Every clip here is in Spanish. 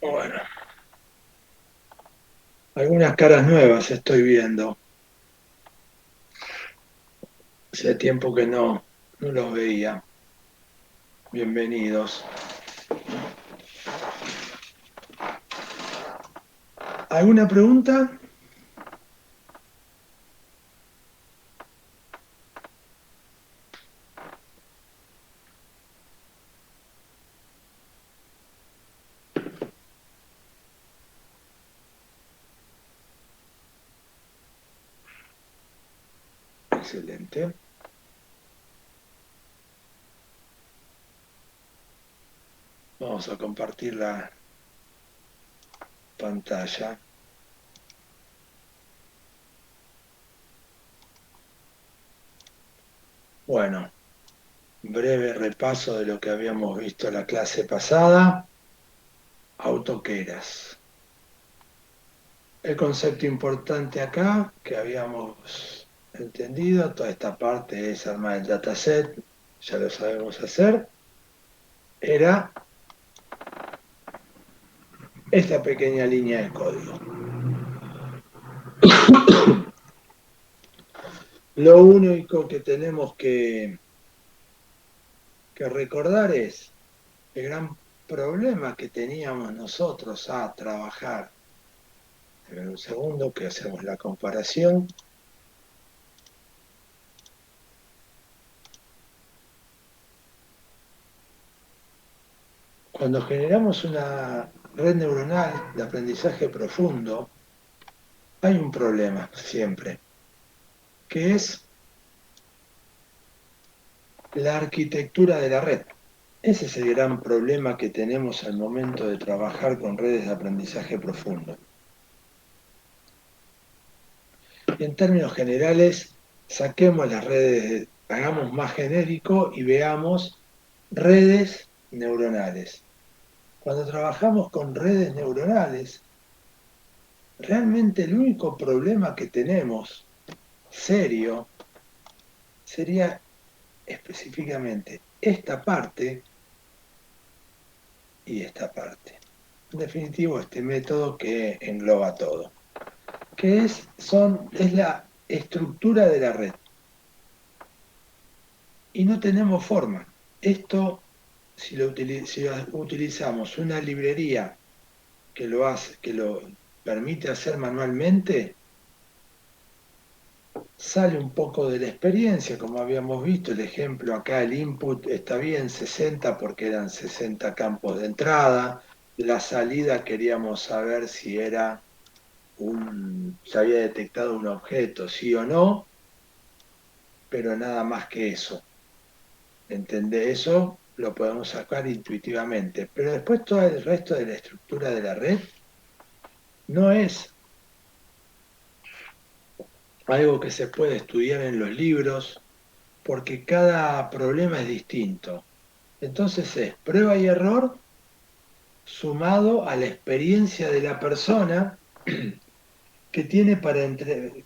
Bueno, algunas caras nuevas estoy viendo. Hace tiempo que no los veía. Bienvenidos. ¿Alguna pregunta? Excelente. Vamos a compartir la pantalla. Bueno, breve repaso de lo que habíamos visto la clase pasada. Autoqueras. El concepto importante acá que habíamos entendido, toda esta parte es armar el dataset, ya lo sabemos hacer, era esta pequeña línea de código. Lo único que tenemos que recordar es el gran problema que teníamos nosotros a trabajar. En un segundo que hacemos la comparación. Cuando generamos una red neuronal de aprendizaje profundo, hay un problema siempre, que es la arquitectura de la red. Ese es el gran problema que tenemos al momento de trabajar con redes de aprendizaje profundo. Y en términos generales, saquemos las redes, hagamos más genérico y veamos redes neuronales. Cuando trabajamos con redes neuronales, realmente el único problema que tenemos serio sería específicamente esta parte y esta parte. En definitivo, este método que engloba todo, que es la estructura de la red. Y no tenemos forma. Esto, si utilizamos una librería que lo permite hacer manualmente, sale un poco de la experiencia, como habíamos visto, el ejemplo acá, el input está bien, 60 porque eran 60 campos de entrada, la salida queríamos saber si se había detectado un objeto, sí o no, pero nada más que eso. ¿Entendés eso? Lo podemos sacar intuitivamente, pero después todo el resto de la estructura de la red no es algo que se puede estudiar en los libros, porque cada problema es distinto. Entonces es prueba y error sumado a la experiencia de la persona que tiene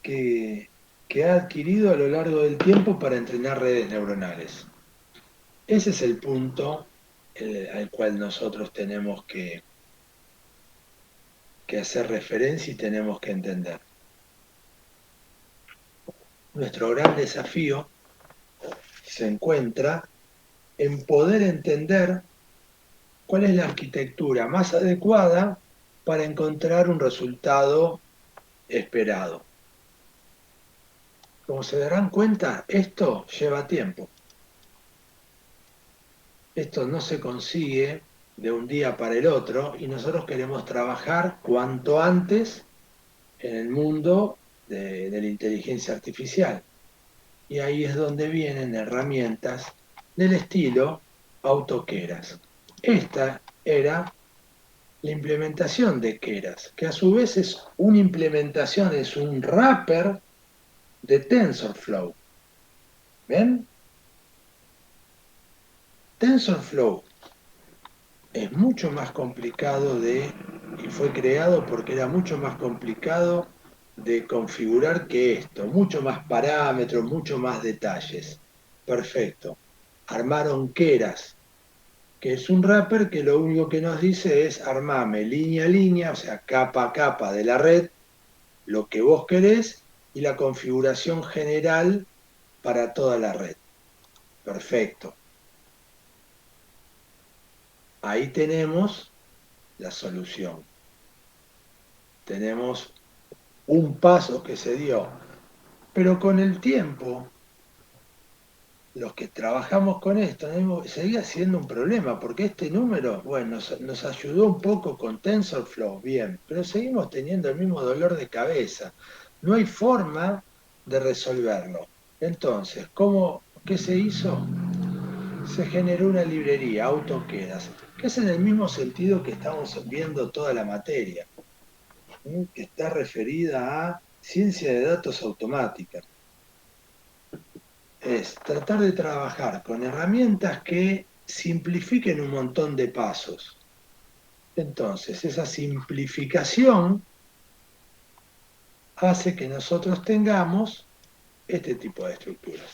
que ha adquirido a lo largo del tiempo para entrenar redes neuronales. Ese es el punto al cual nosotros tenemos que hacer referencia y tenemos que entender. Nuestro gran desafío se encuentra en poder entender cuál es la arquitectura más adecuada para encontrar un resultado esperado. Como se darán cuenta, esto lleva tiempo. Esto no se consigue de un día para el otro y nosotros queremos trabajar cuanto antes en el mundo de la inteligencia artificial. Y ahí es donde vienen herramientas del estilo AutoKeras. Esta era la implementación de Keras, que a su vez es una implementación, es un wrapper de TensorFlow. ¿Ven? TensorFlow es mucho más complicado y fue creado porque era mucho más complicado de configurar que esto, mucho más parámetros, mucho más detalles. Perfecto. Armaron Keras, que es un wrapper que lo único que nos dice es armame línea a línea, o sea, capa a capa de la red, lo que vos querés y la configuración general para toda la red. Perfecto. Ahí tenemos la solución. Tenemos un paso que se dio, pero con el tiempo, los que trabajamos con esto, seguía siendo un problema, porque este número, bueno, nos ayudó un poco con TensorFlow, bien, pero seguimos teniendo el mismo dolor de cabeza. No hay forma de resolverlo. Entonces, ¿qué se hizo? Se generó una librería, AutoKeras, que es en el mismo sentido que estamos viendo toda la materia, que está referida a ciencia de datos automática. Es tratar de trabajar con herramientas que simplifiquen un montón de pasos. Entonces, esa simplificación hace que nosotros tengamos este tipo de estructuras.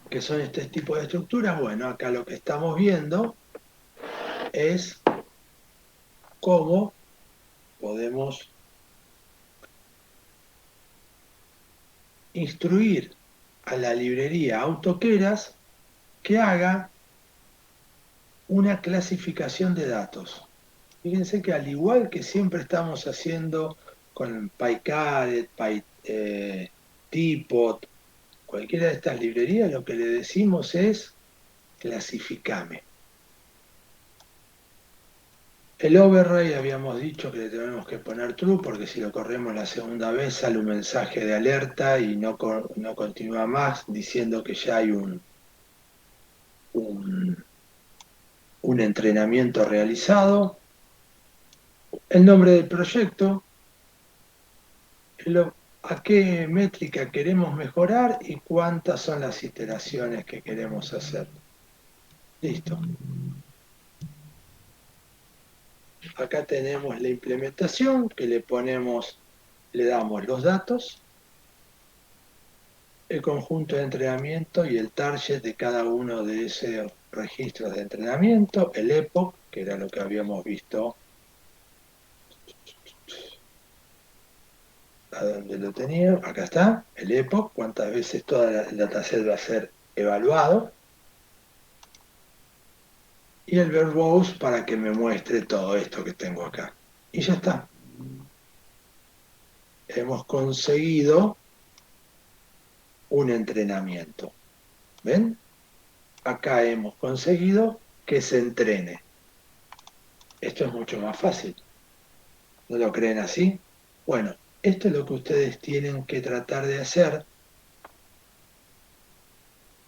¿Qué son este tipo de estructuras? Bueno, acá lo que estamos viendo es cómo podemos instruir a la librería AutoKeras que haga una clasificación de datos. Fíjense que al igual que siempre estamos haciendo con PyCaret, Teapot, cualquiera de estas librerías, lo que le decimos es clasificame. El override habíamos dicho que le tenemos que poner true porque si lo corremos la segunda vez sale un mensaje de alerta y no continúa más diciendo que ya hay un, un entrenamiento realizado. El nombre del proyecto, a qué métrica queremos mejorar y cuántas son las iteraciones que queremos hacer. Listo. Acá tenemos la implementación que le damos los datos, el conjunto de entrenamiento y el target de cada uno de esos registros de entrenamiento, el epoch, que era lo que habíamos visto, a donde lo tenía, acá está, el epoch, cuántas veces toda el dataset va a ser evaluado, y el verbose para que me muestre todo esto que tengo acá. Y ya está. Hemos conseguido un entrenamiento. ¿Ven? Acá hemos conseguido que se entrene. Esto es mucho más fácil. ¿No lo creen así? Bueno, esto es lo que ustedes tienen que tratar de hacer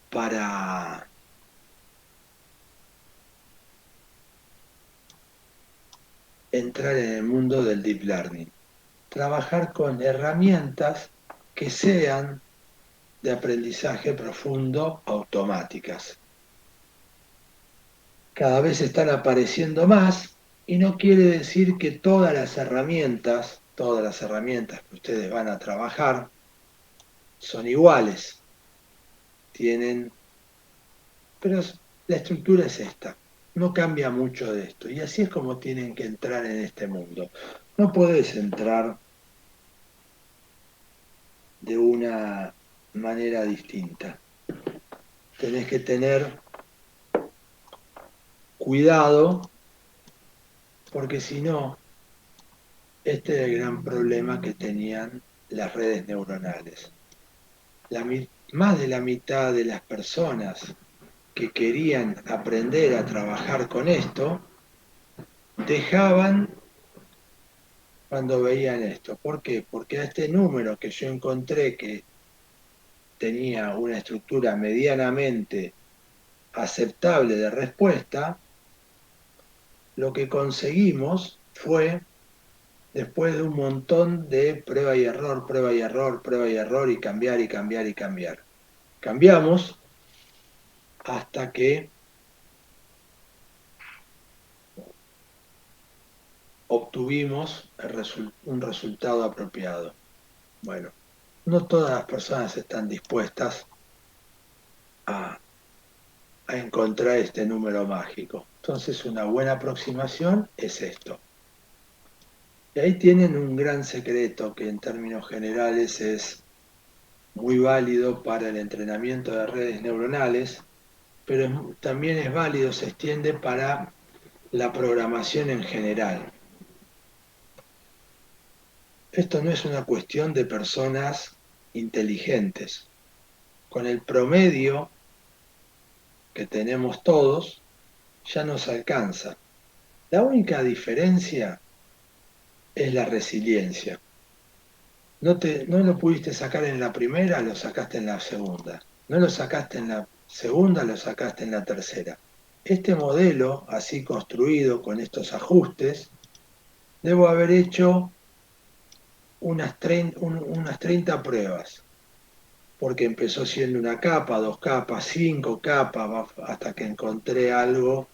para entrar en el mundo del deep learning. Trabajar con herramientas que sean de aprendizaje profundo automáticas. Cada vez están apareciendo más y no quiere decir que todas las herramientas que ustedes van a trabajar son iguales. Pero la estructura es esta. No cambia mucho de esto. Y así es como tienen que entrar en este mundo. No puedes entrar de una manera distinta. Tenés que tener cuidado porque si no, este es el gran problema que tenían las redes neuronales. Más de la mitad de las personas que querían aprender a trabajar con esto dejaban cuando veían esto. ¿Por qué? Porque a este número que yo encontré que tenía una estructura medianamente aceptable de respuesta, lo que conseguimos fue, después de un montón de prueba y error, prueba y error, prueba y error, y cambiar y cambiar y cambiar. Cambiamos hasta que obtuvimos un resultado apropiado. Bueno, no todas las personas están dispuestas a a encontrar este número mágico. Entonces, una buena aproximación es esto. Y ahí tienen un gran secreto que en términos generales es muy válido para el entrenamiento de redes neuronales, pero también es válido, se extiende para la programación en general. Esto no es una cuestión de personas inteligentes. Con el promedio que tenemos todos, ya nos alcanza. La única diferencia es la resiliencia. No lo pudiste sacar en la primera, lo sacaste en la segunda. No lo sacaste en la segunda, lo sacaste en la tercera. Este modelo, así construido con estos ajustes, debo haber hecho unas 30 pruebas, porque empezó siendo una capa, dos capas, cinco capas, hasta que encontré algo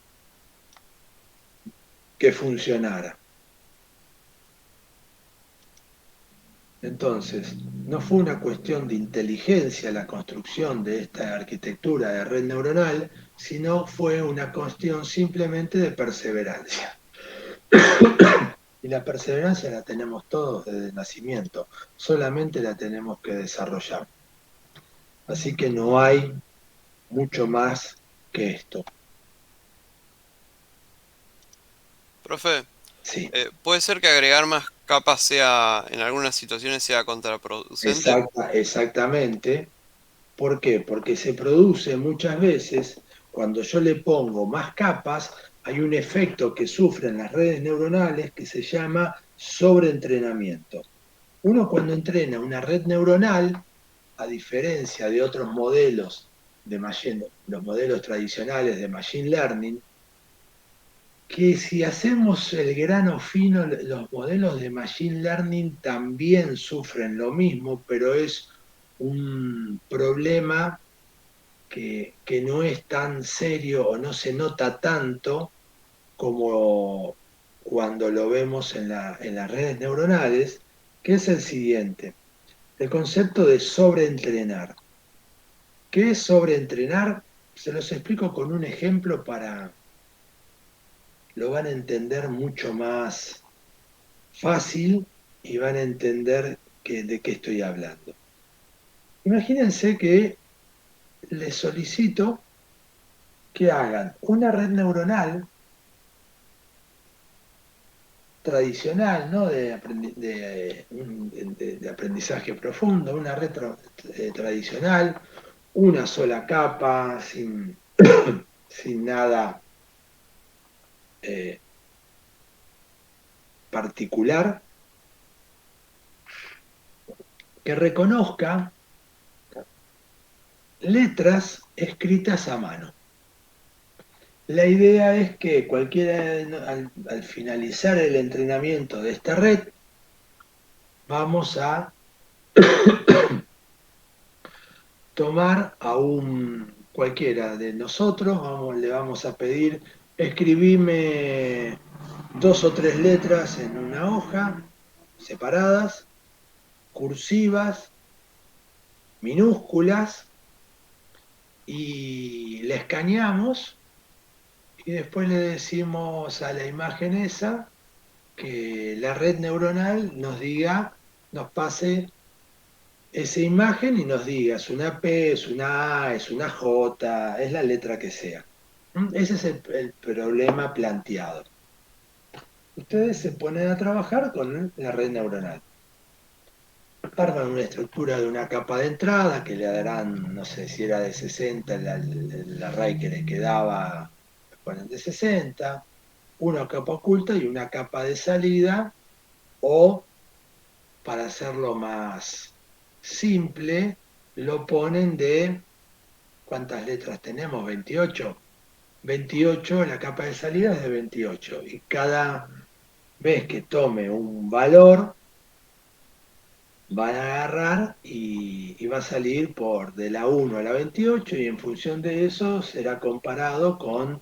que funcionara. Entonces, no fue una cuestión de inteligencia la construcción de esta arquitectura de red neuronal, sino fue una cuestión simplemente de perseverancia. Y la perseverancia la tenemos todos desde el nacimiento, solamente la tenemos que desarrollar. Así que no hay mucho más que esto. Profe, Sí, ¿puede ser que agregar más capas sea, en algunas situaciones sea contraproducente? exactamente. ¿Por qué? Porque se produce muchas veces, cuando yo le pongo más capas, hay un efecto que sufren las redes neuronales que se llama sobreentrenamiento. Uno cuando entrena una red neuronal, a diferencia de otros modelos los modelos tradicionales de machine learning, que si hacemos el grano fino, los modelos de machine learning también sufren lo mismo, pero es un problema que no es tan serio o no se nota tanto como cuando lo vemos en las redes neuronales, que es el siguiente, el concepto de sobreentrenar. ¿Qué es sobreentrenar? Se los explico con un ejemplo para, lo van a entender mucho más fácil y van a entender de qué estoy hablando. Imagínense que les solicito que hagan una red neuronal tradicional, ¿no? De aprendizaje profundo, una red tradicional, una sola capa, sin nada eh, particular, que reconozca letras escritas a mano. La idea es que cualquiera, ¿no? Al finalizar el entrenamiento de esta red, vamos a tomar a un cualquiera de nosotros, le vamos a pedir, escribime dos o tres letras en una hoja, separadas, cursivas, minúsculas, y le escaneamos y después le decimos a la imagen esa que la red neuronal nos diga, nos pase esa imagen y nos diga, es una P, es una A, es una J, es la letra que sea. Ese es el problema planteado. Ustedes se ponen a trabajar con la red neuronal. Arman una estructura de una capa de entrada que le darán, no sé si era de 60, el array que le quedaba, le ponen de 60, una capa oculta y una capa de salida, o para hacerlo más simple, lo ponen de, ¿cuántas letras tenemos? 28. 28, la capa de salida es de 28. Y cada vez que tome un valor, van a agarrar y va a salir por de la 1 a la 28 y en función de eso será comparado con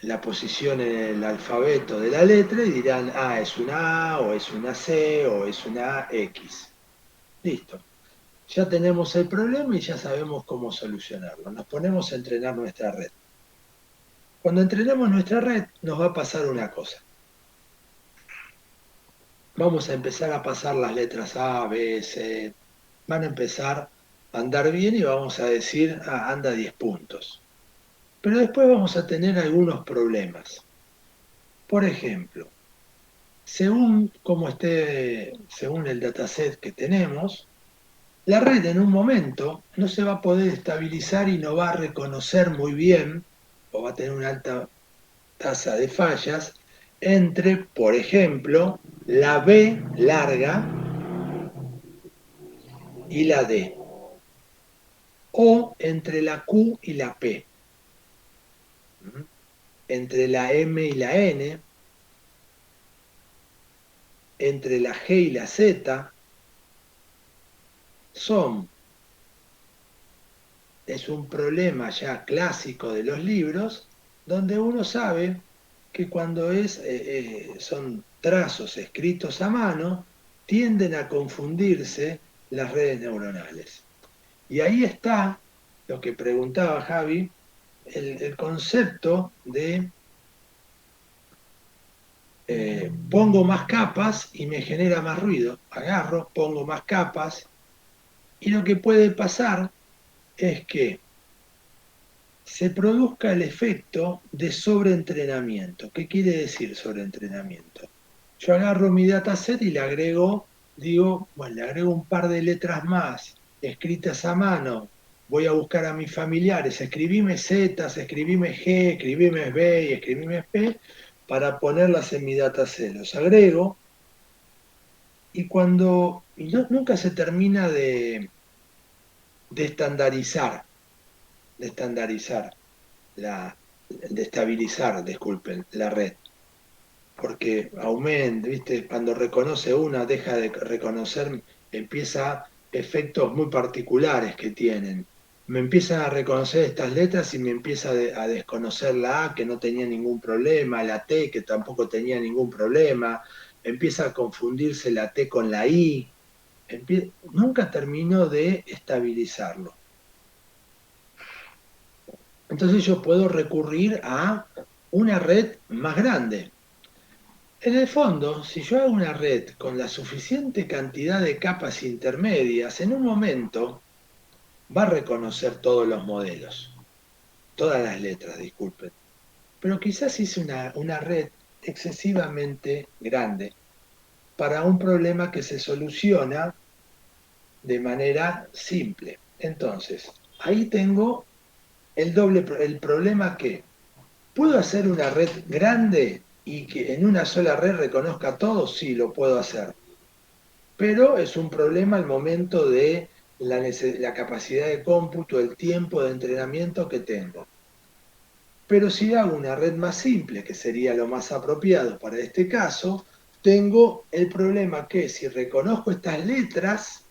la posición en el alfabeto de la letra y dirán, ah, es una A o es una C o es una X. Listo. Ya tenemos el problema y ya sabemos cómo solucionarlo. Nos ponemos a entrenar nuestra red. Cuando entrenamos nuestra red nos va a pasar una cosa. Vamos a empezar a pasar las letras A, B, C. Van a empezar a andar bien y vamos a decir, ah, anda 10 puntos. Pero después vamos a tener algunos problemas. Por ejemplo, según cómo esté, según el dataset que tenemos, la red en un momento no se va a poder estabilizar y no va a reconocer muy bien, o va a tener una alta tasa de fallas, entre, por ejemplo, la B larga y la D, o entre la Q y la P, entre la M y la N, entre la G y la Z, son, es un problema ya clásico de los libros, donde uno sabe que cuando son trazos escritos a mano, tienden a confundirse las redes neuronales. Y ahí está lo que preguntaba Javi, el concepto de pongo más capas y me genera más ruido. Agarro, pongo más capas y lo que puede pasar es que se produzca el efecto de sobreentrenamiento. ¿Qué quiere decir sobreentrenamiento? Yo agarro mi dataset y le agrego, digo, bueno, le agrego un par de letras más escritas a mano. Voy a buscar a mis familiares, escribime Z, escribime G, escribime B y escribime P para ponerlas en mi dataset. Los agrego y nunca se termina de estandarizar, de estandarizar de estabilizar, disculpen, la red, porque aumenta, ¿viste? Cuando reconoce una, deja de reconocer, empieza efectos muy particulares que tienen. Me empiezan a reconocer estas letras y me empieza a desconocer la A, que no tenía ningún problema, la T, que tampoco tenía ningún problema, empieza a confundirse la T con la I, nunca termino de estabilizarlo. Entonces yo puedo recurrir a una red más grande. En el fondo, si yo hago una red con la suficiente cantidad de capas intermedias, en un momento va a reconocer todos los modelos, todas las letras, disculpen. Pero quizás hice una red excesivamente grande para un problema que se soluciona de manera simple. Entonces, ahí tengo el problema que ¿puedo hacer una red grande y que en una sola red reconozca todo? Sí, lo puedo hacer. Pero es un problema al momento de la capacidad de cómputo, el tiempo de entrenamiento que tengo. Pero si hago una red más simple, que sería lo más apropiado para este caso, tengo el problema que si reconozco estas letras,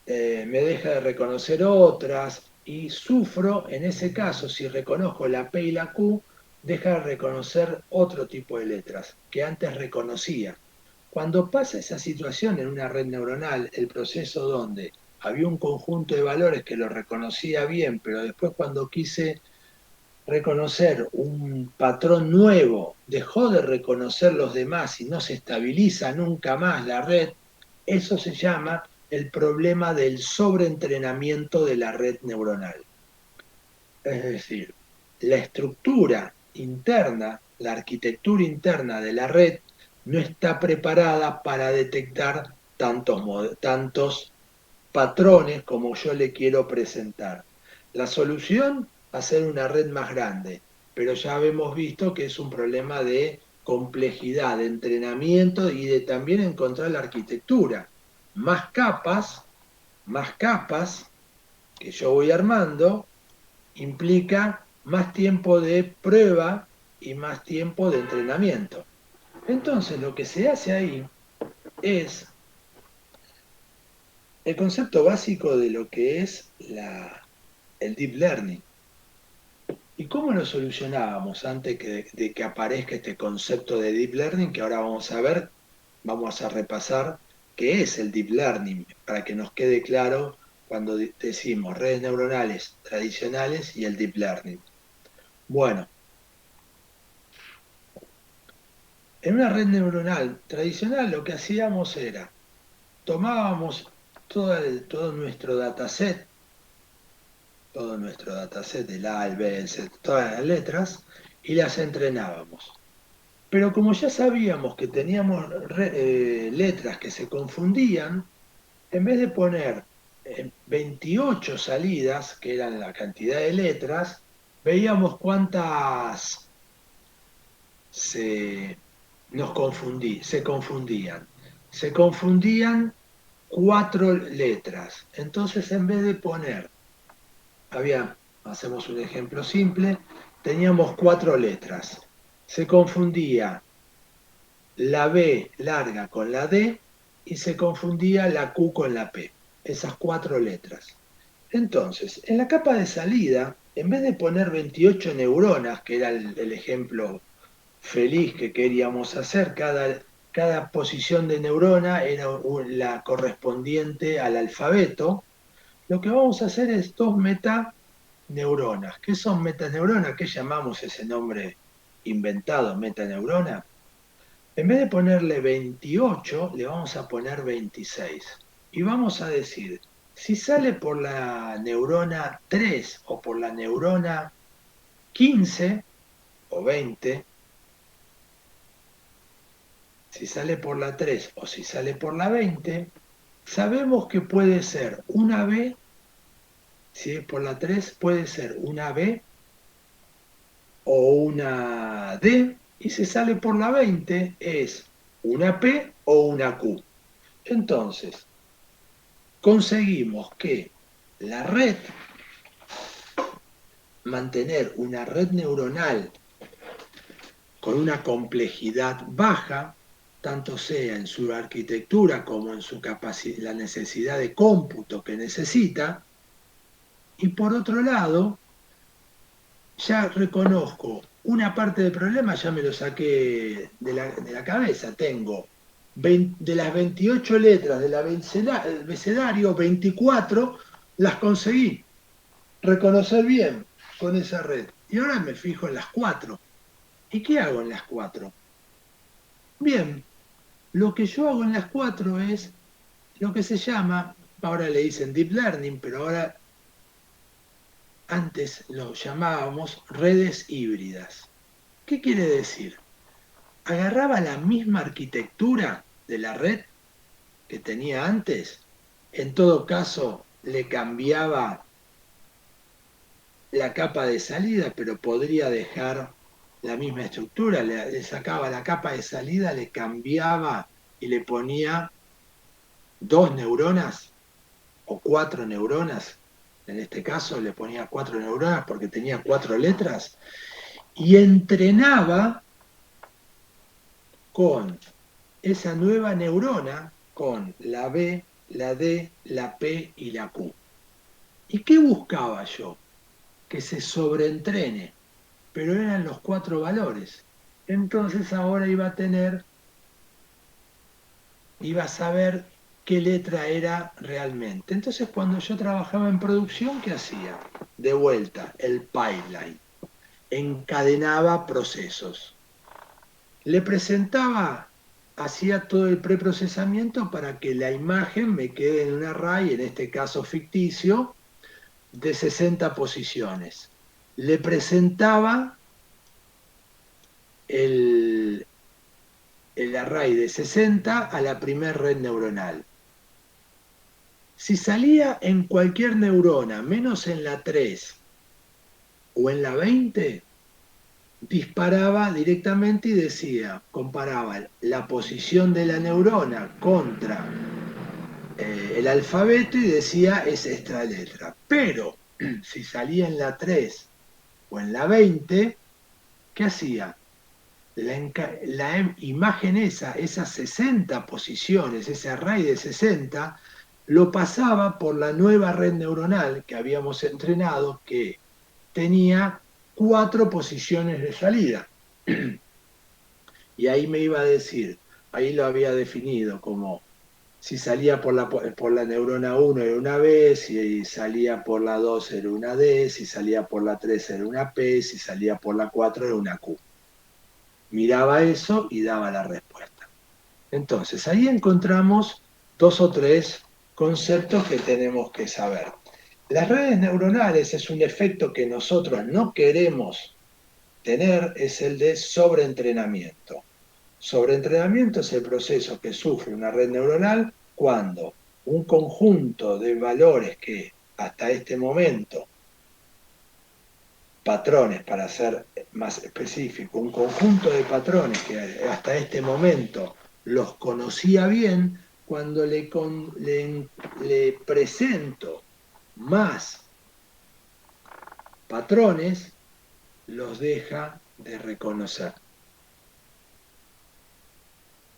me deja de reconocer otras y sufro, en ese caso, si reconozco la P y la Q, deja de reconocer otro tipo de letras que antes reconocía. Cuando pasa esa situación en una red neuronal, el proceso donde había un conjunto de valores que lo reconocía bien, pero después cuando quise reconocer un patrón nuevo, dejó de reconocer los demás y no se estabiliza nunca más la red, eso se llama el problema del sobreentrenamiento de la red neuronal. Es decir, la estructura interna, la arquitectura interna de la red no está preparada para detectar tantos patrones como yo le quiero presentar. La solución, hacer una red más grande, pero ya hemos visto que es un problema de complejidad, de entrenamiento y de también encontrar la arquitectura. Más capas que yo voy armando implica más tiempo de prueba y más tiempo de entrenamiento. Entonces lo que se hace ahí es el concepto básico de lo que es el deep learning. ¿Y cómo lo solucionábamos antes de que aparezca este concepto de deep learning? Que ahora vamos a ver, vamos a repasar qué es el deep learning para que nos quede claro cuando decimos redes neuronales tradicionales y el deep learning? Bueno, en una red neuronal tradicional lo que hacíamos era, tomábamos todo nuestro dataset, el A, el B, el C, todas las letras, y las entrenábamos. Pero como ya sabíamos que teníamos letras que se confundían, en vez de poner 28 salidas, que eran la cantidad de letras, veíamos cuántas se, se confundían. Se confundían cuatro letras. Entonces, en vez de poner, hacemos un ejemplo simple, teníamos cuatro letras. Se confundía la B larga con la D y se confundía la Q con la P, esas cuatro letras. Entonces, en la capa de salida, en vez de poner 28 neuronas, que era el ejemplo feliz que queríamos hacer, cada posición de neurona era la correspondiente al alfabeto, lo que vamos a hacer es dos metaneuronas. ¿Qué son metaneuronas? ¿Qué llamamos ese nombre inventado, metaneurona? En vez de ponerle 28, le vamos a poner 26. Y vamos a decir, si sale por la neurona 3 o por la neurona 15 o 20, si sale por la 3 o si sale por la 20, sabemos que puede ser una B, si es por la 3, puede ser una B o una D, y si sale por la 20 es una P o una Q. Entonces, conseguimos que la red, mantener una red neuronal con una complejidad baja, tanto sea en su arquitectura como en su capacidad, la necesidad de cómputo que necesita, y por otro lado, ya reconozco una parte del problema, ya me lo saqué de la cabeza, tengo de las 28 letras del abecedario, 24 las conseguí reconocer bien con esa red. Y ahora me fijo en las cuatro. ¿Y qué hago en las cuatro? Bien, lo que yo hago en las cuatro es lo que se llama, ahora le dicen deep learning, pero ahora antes lo llamábamos redes híbridas. ¿Qué quiere decir? Agarraba la misma arquitectura de la red que tenía antes, en todo caso le cambiaba la capa de salida, pero podría dejar la misma estructura, le sacaba la capa de salida, le cambiaba y le ponía dos neuronas o cuatro neuronas, en este caso le ponía cuatro neuronas porque tenía cuatro letras, y entrenaba con esa nueva neurona, con la B, la D, la P y la Q. ¿Y qué buscaba yo? Que se sobreentrene, pero eran los cuatro valores. Entonces ahora iba a saber qué letra era realmente. Entonces cuando yo trabajaba en producción, ¿qué hacía? De vuelta, el pipeline. Encadenaba procesos. Le presentaba, hacía todo el preprocesamiento para que la imagen me quede en un array, en este caso ficticio, de 60 posiciones. Le presentaba el, el array de 60 a la primer red neuronal. Si salía en cualquier neurona, menos en la 3 o en la 20, disparaba directamente y decía, comparaba la posición de la neurona contra el alfabeto y decía es esta letra. Pero si salía en la 3 o en la 20, ¿qué hacía? La imagen esas 60 posiciones, ese array de 60, lo pasaba por la nueva red neuronal que habíamos entrenado, que tenía cuatro posiciones de salida. Y ahí me iba a decir, ahí lo había definido como Si salía por la neurona uno era una B, si salía por la 2 era una D, si salía por la 3 era una P, si salía por la 4 era una Q. Miraba eso y daba la respuesta. Entonces, ahí encontramos dos o tres conceptos que tenemos que saber. Las redes neuronales es un efecto que nosotros no queremos tener, es el de sobreentrenamiento. Sobreentrenamiento es el proceso que sufre una red neuronal cuando un conjunto de valores que hasta este momento, patrones para ser más específico, un conjunto de patrones que hasta este momento los conocía bien, cuando le presento más patrones, los deja de reconocer.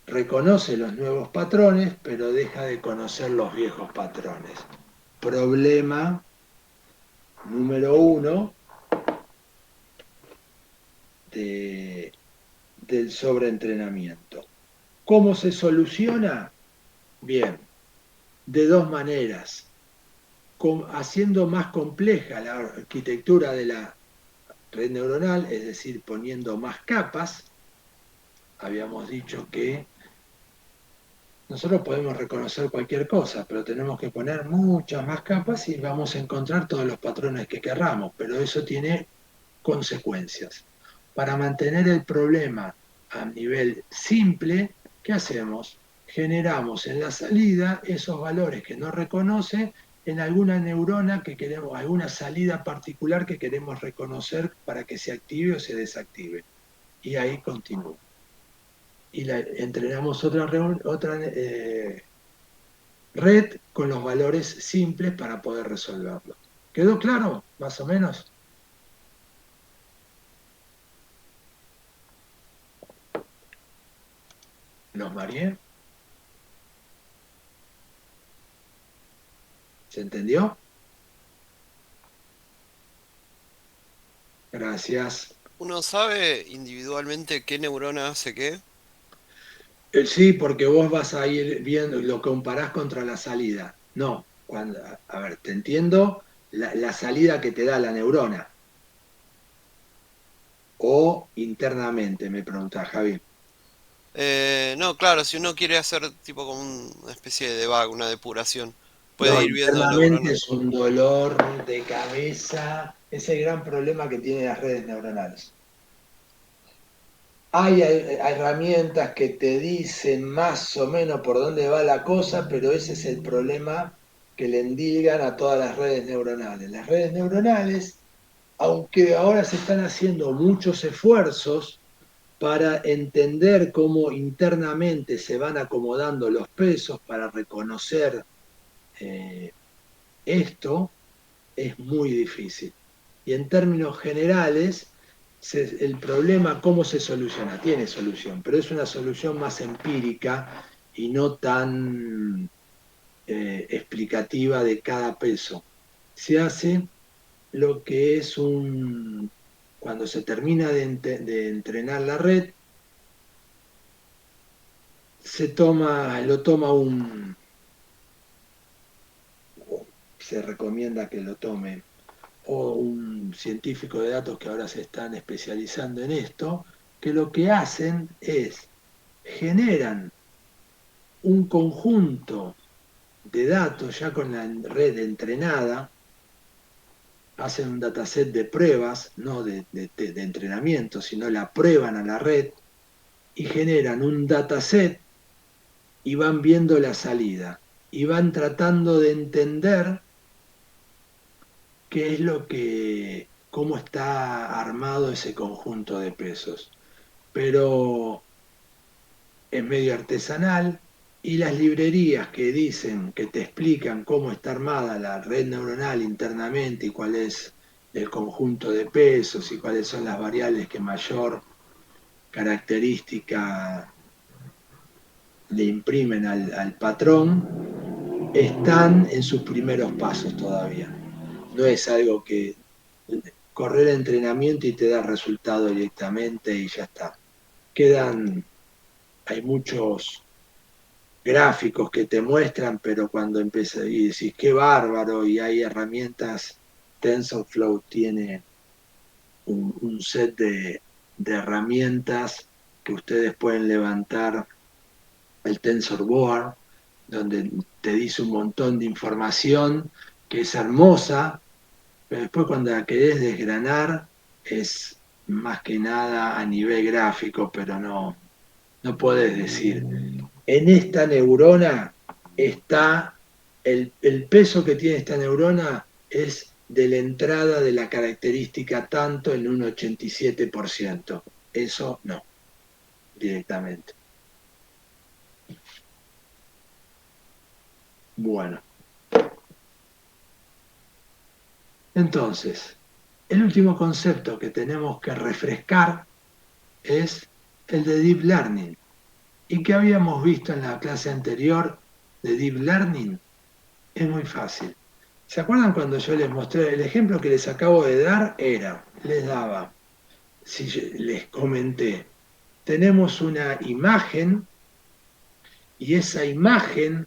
Reconoce los nuevos patrones, pero deja de conocer los viejos patrones. Problema número uno del sobreentrenamiento. ¿Cómo se soluciona? Bien, de dos maneras. Haciendo más compleja la arquitectura de la red neuronal, es decir, poniendo más capas. Habíamos dicho que nosotros podemos reconocer cualquier cosa, pero tenemos que poner muchas más capas y vamos a encontrar todos los patrones que querramos, pero eso tiene consecuencias. Para mantener el problema a nivel simple, ¿qué hacemos? Generamos en la salida esos valores que no reconoce en alguna neurona que queremos, alguna salida particular que queremos reconocer para que se active o se desactive. Y ahí continúa. Y entrenamos otra red con los valores simples para poder resolverlo. ¿Quedó claro? Más o menos. ¿Los mareé? ¿Se entendió? Gracias. ¿Uno sabe individualmente qué neurona hace qué? Sí, porque vos vas a ir viendo, lo comparás contra la salida. No, a ver, te entiendo la salida que te da la neurona. O internamente, me pregunta Javi. No, claro, si uno quiere hacer tipo como una especie de debug, una depuración, puede No, ir viendo internamente neuronas. es un dolor de cabeza. Es el gran problema que tienen las redes neuronales. Hay herramientas que te dicen más o menos por dónde va la cosa, pero ese es el problema que le endilgan a todas las redes neuronales. Las redes neuronales, aunque ahora se están haciendo muchos esfuerzos para entender cómo internamente se van acomodando los pesos para reconocer eh, esto, es muy difícil. Y en términos generales, el problema, ¿cómo se soluciona? Tiene solución, pero es una solución más empírica y no tan explicativa de cada peso. Se hace lo que es cuando se termina de entrenar la red, lo toma se recomienda que lo tome o un científico de datos que ahora se están especializando en esto, que lo que hacen es generan un conjunto de datos ya con la red entrenada, hacen un dataset de pruebas, no de entrenamiento, sino la prueban a la red y generan un dataset y van viendo la salida y van tratando de entender qué es cómo está armado ese conjunto de pesos. Pero es medio artesanal y las librerías que dicen, que te explican cómo está armada la red neuronal internamente y cuál es el conjunto de pesos y cuáles son las variables que mayor característica le imprimen al patrón, están en sus primeros pasos todavía. No es algo que correr el entrenamiento y te da resultado directamente y ya está. Quedan, hay muchos gráficos que te muestran, pero cuando empiezas y decís, qué bárbaro, y hay herramientas, TensorFlow tiene un set de herramientas que ustedes pueden levantar el Tensor Board, donde te dice un montón de información que es hermosa, pero después cuando la querés desgranar es más que nada a nivel gráfico, pero no podés decir, en esta neurona está, el peso que tiene esta neurona es de la entrada de la característica tanto en un 87%. Eso no, directamente. Bueno, entonces, el último concepto que tenemos que refrescar es el de Deep Learning. ¿Y qué habíamos visto en la clase anterior de Deep Learning? Es muy fácil. ¿Se acuerdan cuando yo les mostré el ejemplo que les acabo de dar? Les daba, si les comenté, tenemos una imagen y esa imagen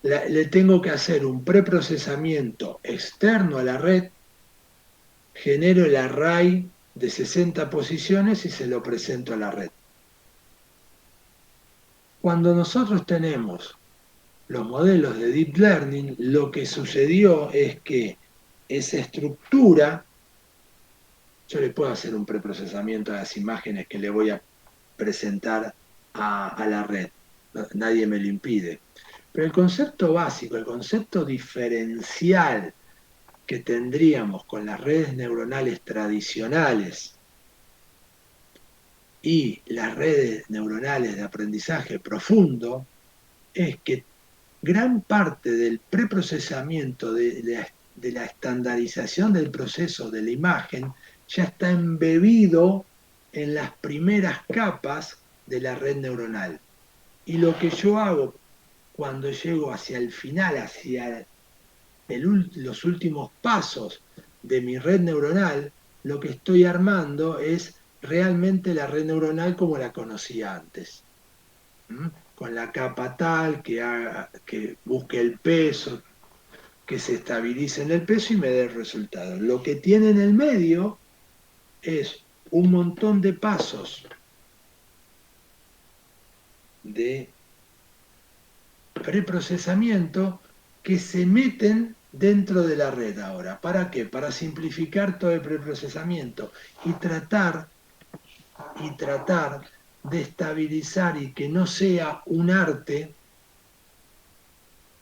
le tengo que hacer un preprocesamiento externo a la red, genero el array de 60 posiciones y se lo presento a la red. Cuando nosotros tenemos los modelos de Deep Learning, lo que sucedió es que esa estructura, yo le puedo hacer un preprocesamiento a las imágenes que le voy a presentar a la red, nadie me lo impide. Pero el concepto básico, el concepto diferencial que tendríamos con las redes neuronales tradicionales y las redes neuronales de aprendizaje profundo, es que gran parte del preprocesamiento de la estandarización del proceso de la imagen ya está embebido en las primeras capas de la red neuronal. Y lo que yo hago cuando llego hacia el final, hacia los últimos pasos de mi red neuronal, lo que estoy armando es realmente la red neuronal como la conocía antes. ¿Mm? Con la capa tal que busque el peso, que se estabilice en el peso y me dé el resultado. Lo que tiene en el medio es un montón de pasos de preprocesamiento que se meten dentro de la red ahora. ¿Para qué? Para simplificar todo el preprocesamiento y tratar de estabilizar y que no sea un arte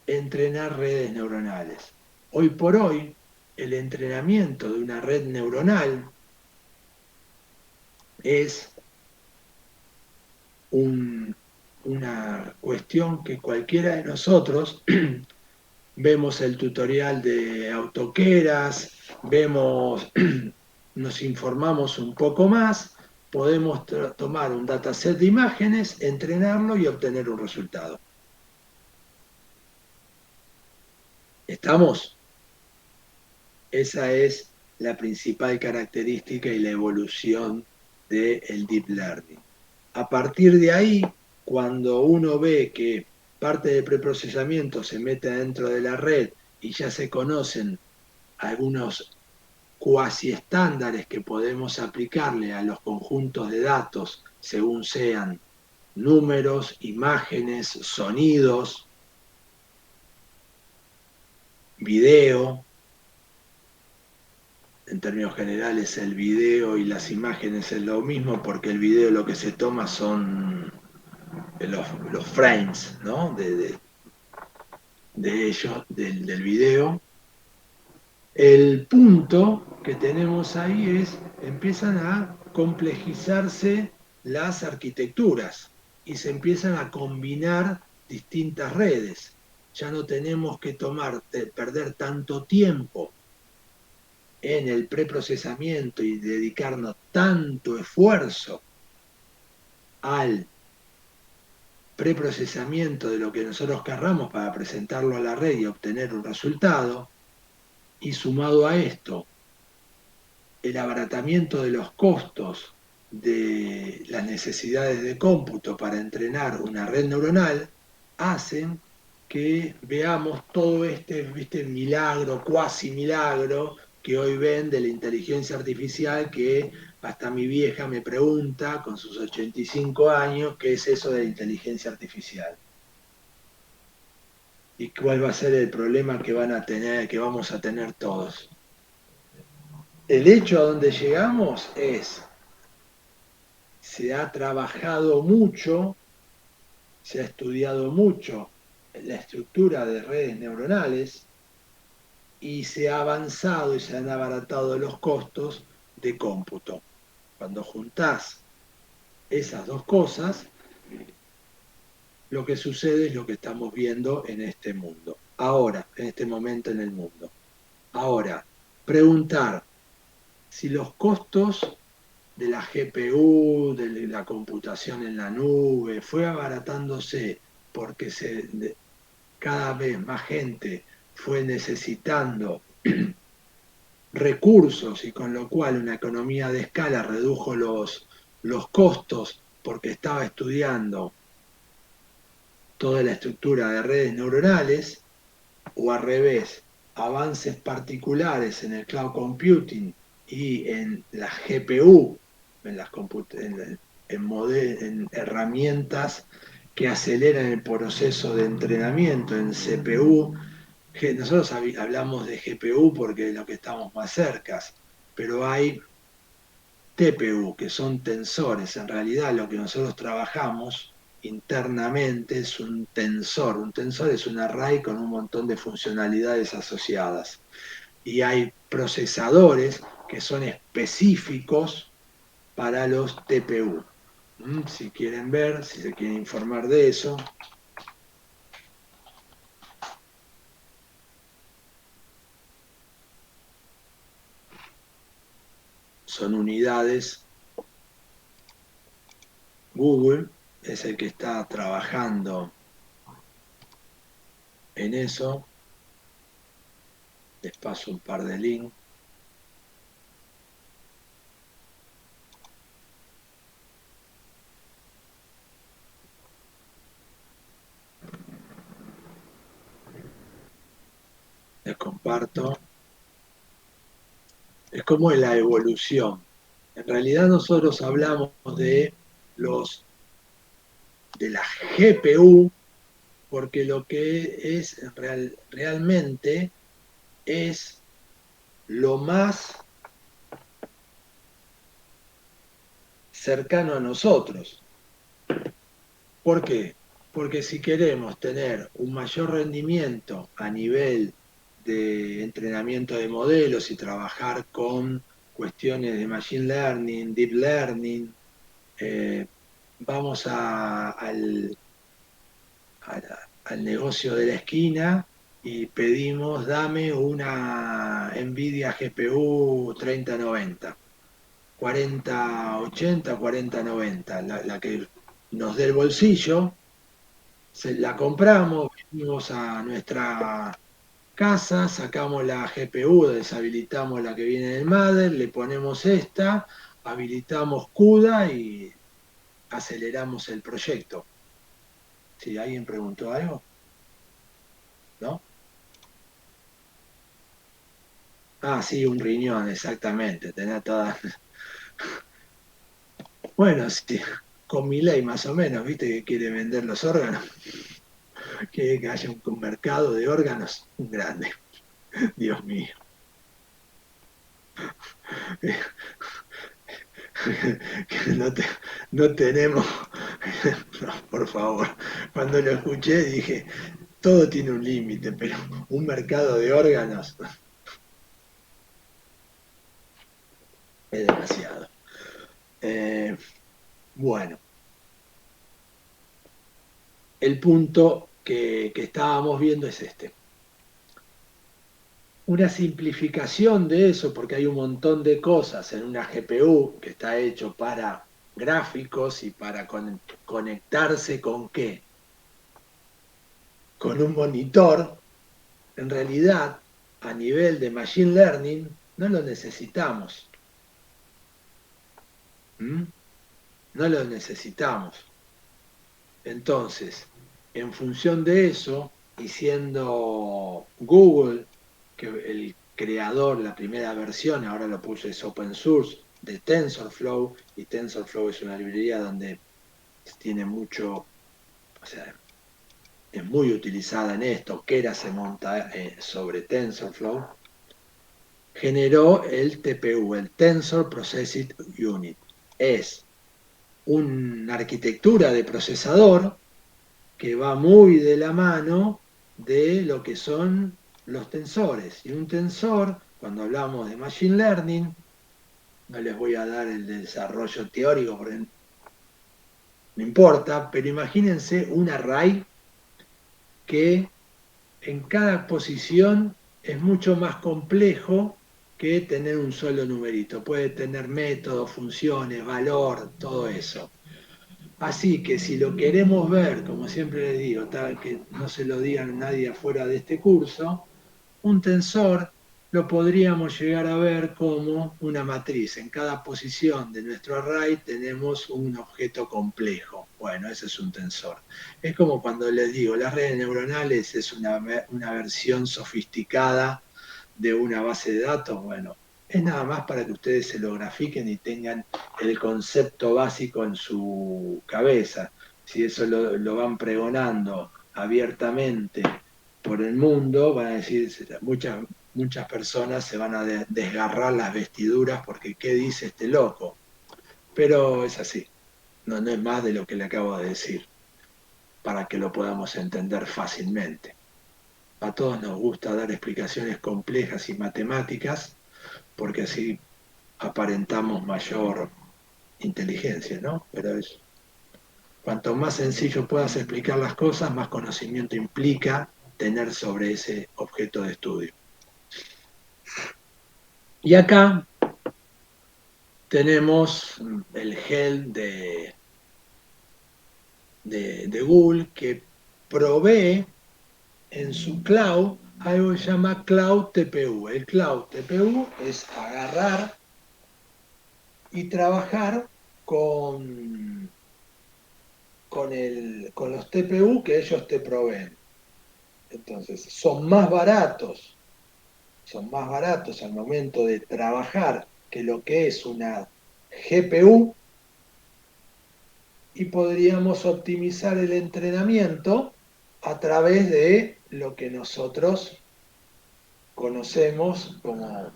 entrenar redes neuronales. Hoy por hoy, el entrenamiento de una red neuronal es una cuestión que cualquiera de nosotros vemos el tutorial de AutoKeras, vemos, nos informamos un poco más, podemos tomar un dataset de imágenes, entrenarlo y obtener un resultado. ¿Estamos? Esa es la principal característica y la evolución del Deep Learning. A partir de ahí, cuando uno ve que parte del preprocesamiento se mete dentro de la red y ya se conocen algunos cuasi estándares que podemos aplicarle a los conjuntos de datos según sean números, imágenes, sonidos, video. En términos generales el video y las imágenes es lo mismo porque el video lo que se toma son los frames, ¿no? de ellos, del video. El punto que tenemos ahí es, empiezan a complejizarse las arquitecturas y se empiezan a combinar distintas redes. Ya no tenemos que perder tanto tiempo en el preprocesamiento y dedicarnos tanto esfuerzo al preprocesamiento de lo que nosotros querramos para presentarlo a la red y obtener un resultado, y sumado a esto, el abaratamiento de los costos de las necesidades de cómputo para entrenar una red neuronal hacen que veamos todo este, ¿viste? Milagro, cuasi milagro que hoy ven de la inteligencia artificial, que hasta mi vieja me pregunta con sus 85 años qué es eso de la inteligencia artificial y cuál va a ser el problema que van a tener, que vamos a tener todos. El hecho a donde llegamos es, se ha trabajado mucho, se ha estudiado mucho la estructura de redes neuronales y se ha avanzado y se han abaratado los costos de cómputo. Cuando juntás esas dos cosas, lo que sucede es lo que estamos viendo en este mundo. Ahora, en este momento en el mundo. Ahora, preguntar si los costos de la GPU, de la computación en la nube, fue abaratándose porque cada vez más gente fue necesitando recursos y con lo cual una economía de escala redujo los costos porque estaba estudiando toda la estructura de redes neuronales, o al revés, avances particulares en el cloud computing y en la GPU, en, las en herramientas que aceleran el proceso de entrenamiento, en CPU. Nosotros hablamos de GPU porque es lo que estamos más cerca, pero hay TPU, que son tensores. En realidad lo que nosotros trabajamos internamente es un tensor. Un tensor es un array con un montón de funcionalidades asociadas. Y hay procesadores que son específicos para los TPU. Si quieren ver, si se quieren informar de eso, son unidades. Google es el que está trabajando en eso. Les paso un par de links. Les comparto. Es como en la evolución. En realidad nosotros hablamos de la GPU porque lo que es realmente es lo más cercano a nosotros. ¿Por qué? Porque si queremos tener un mayor rendimiento a nivel de entrenamiento de modelos y trabajar con cuestiones de machine learning, deep learning, eh, vamos al negocio de la esquina y pedimos, dame una Nvidia GPU 3090, 4080, 4090, la que nos dé el bolsillo, la compramos, venimos a nuestra casa, sacamos la GPU, deshabilitamos la que viene del Mother, le ponemos esta, habilitamos CUDA y aceleramos el proyecto. Si alguien preguntó algo, ¿no? Ah, sí, un riñón, exactamente. Tenés toda. Bueno, sí, con mi ley más o menos, ¿viste? Que quiere vender los órganos, que haya un mercado de órganos grande. Dios mío. Que no tenemos. No, por favor. Cuando lo escuché dije, todo tiene un límite, pero un mercado de órganos es demasiado. Eh, bueno, el punto que estábamos viendo es este. Una simplificación de eso, porque hay un montón de cosas en una GPU que está hecho para gráficos y para conectarse con qué, con un monitor, en realidad a nivel de machine learning no lo necesitamos. ¿Mm? no lo necesitamos. Entonces, en función de eso, y siendo Google, que el creador, la primera versión, ahora lo puse, es open source, de TensorFlow, y TensorFlow es una librería donde tiene mucho, o sea, es muy utilizada en esto, Keras se monta sobre TensorFlow, generó el TPU, el Tensor Processing Unit. Es una arquitectura de procesador que va muy de la mano de lo que son los tensores. Y un tensor, cuando hablamos de Machine Learning, no les voy a dar el desarrollo teórico porque no importa, pero imagínense un array que en cada posición es mucho más complejo que tener un solo numerito. Puede tener métodos, funciones, valor, todo eso. Así que si lo queremos ver, como siempre les digo, tal que no se lo digan a nadie afuera de este curso, un tensor lo podríamos llegar a ver como una matriz. En cada posición de nuestro array tenemos un objeto complejo. Bueno, ese es un tensor. Es como cuando les digo, las redes neuronales es una versión sofisticada de una base de datos. Bueno, es nada más para que ustedes se lo grafiquen y tengan el concepto básico en su cabeza. Si eso lo van pregonando abiertamente por el mundo, van a decir, muchas personas se van a desgarrar las vestiduras porque ¿qué dice este loco? Pero es así, no es más de lo que le acabo de decir, para que lo podamos entender fácilmente. A todos nos gusta dar explicaciones complejas y matemáticas porque así aparentamos mayor inteligencia, ¿no? Pero cuanto más sencillo puedas explicar las cosas, más conocimiento implica tener sobre ese objeto de estudio. Y acá tenemos el GEL de Google que provee en su cloud algo que se llama Cloud TPU. El Cloud TPU es agarrar y trabajar con los TPU que ellos te proveen. Entonces, son más baratos al momento de trabajar que lo que es una GPU y podríamos optimizar el entrenamiento a través de lo que nosotros conocemos como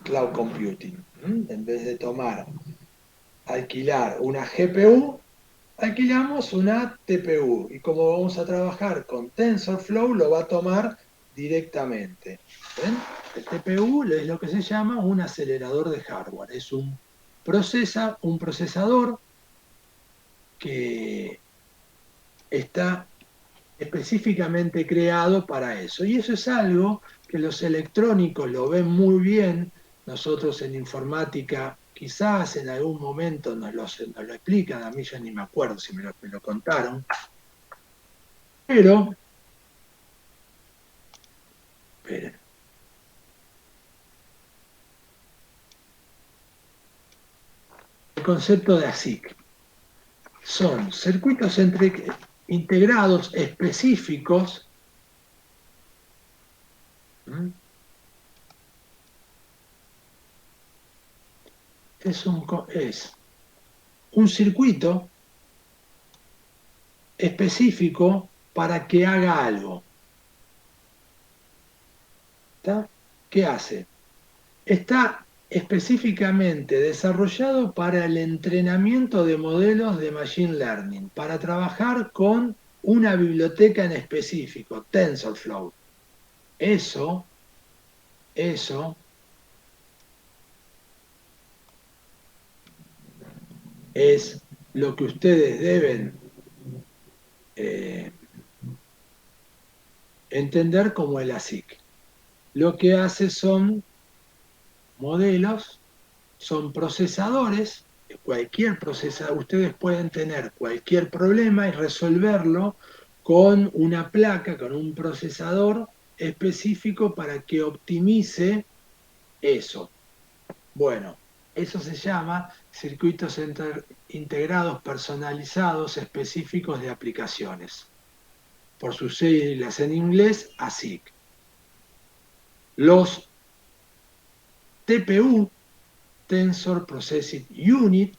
cloud computing. En vez de alquilar una GPU, alquilamos una TPU y como vamos a trabajar con TensorFlow, lo va a tomar directamente. ¿Ven? El TPU es lo que se llama un acelerador de hardware. Es un procesador que está específicamente creado para eso. Y eso es algo que los electrónicos lo ven muy bien. Nosotros en informática quizás en algún momento nos lo explican, a mí ya ni me acuerdo si me lo contaron, pero, esperen, el concepto de ASIC son circuitos integrados específicos. ¿Mm? Es un circuito específico para que haga algo. ¿Está? ¿Qué hace? Está específicamente desarrollado para el entrenamiento de modelos de Machine Learning, para trabajar con una biblioteca en específico, TensorFlow. Eso es lo que ustedes deben eh, entender como el ASIC. Lo que hace son modelos, son procesadores, cualquier procesador, ustedes pueden tener cualquier problema y resolverlo con una placa, con un procesador específico para que optimice eso. Bueno, eso se llama circuitos integrados personalizados específicos de aplicaciones. Por sus siglas en inglés, ASIC. Los TPU, Tensor Processing Unit,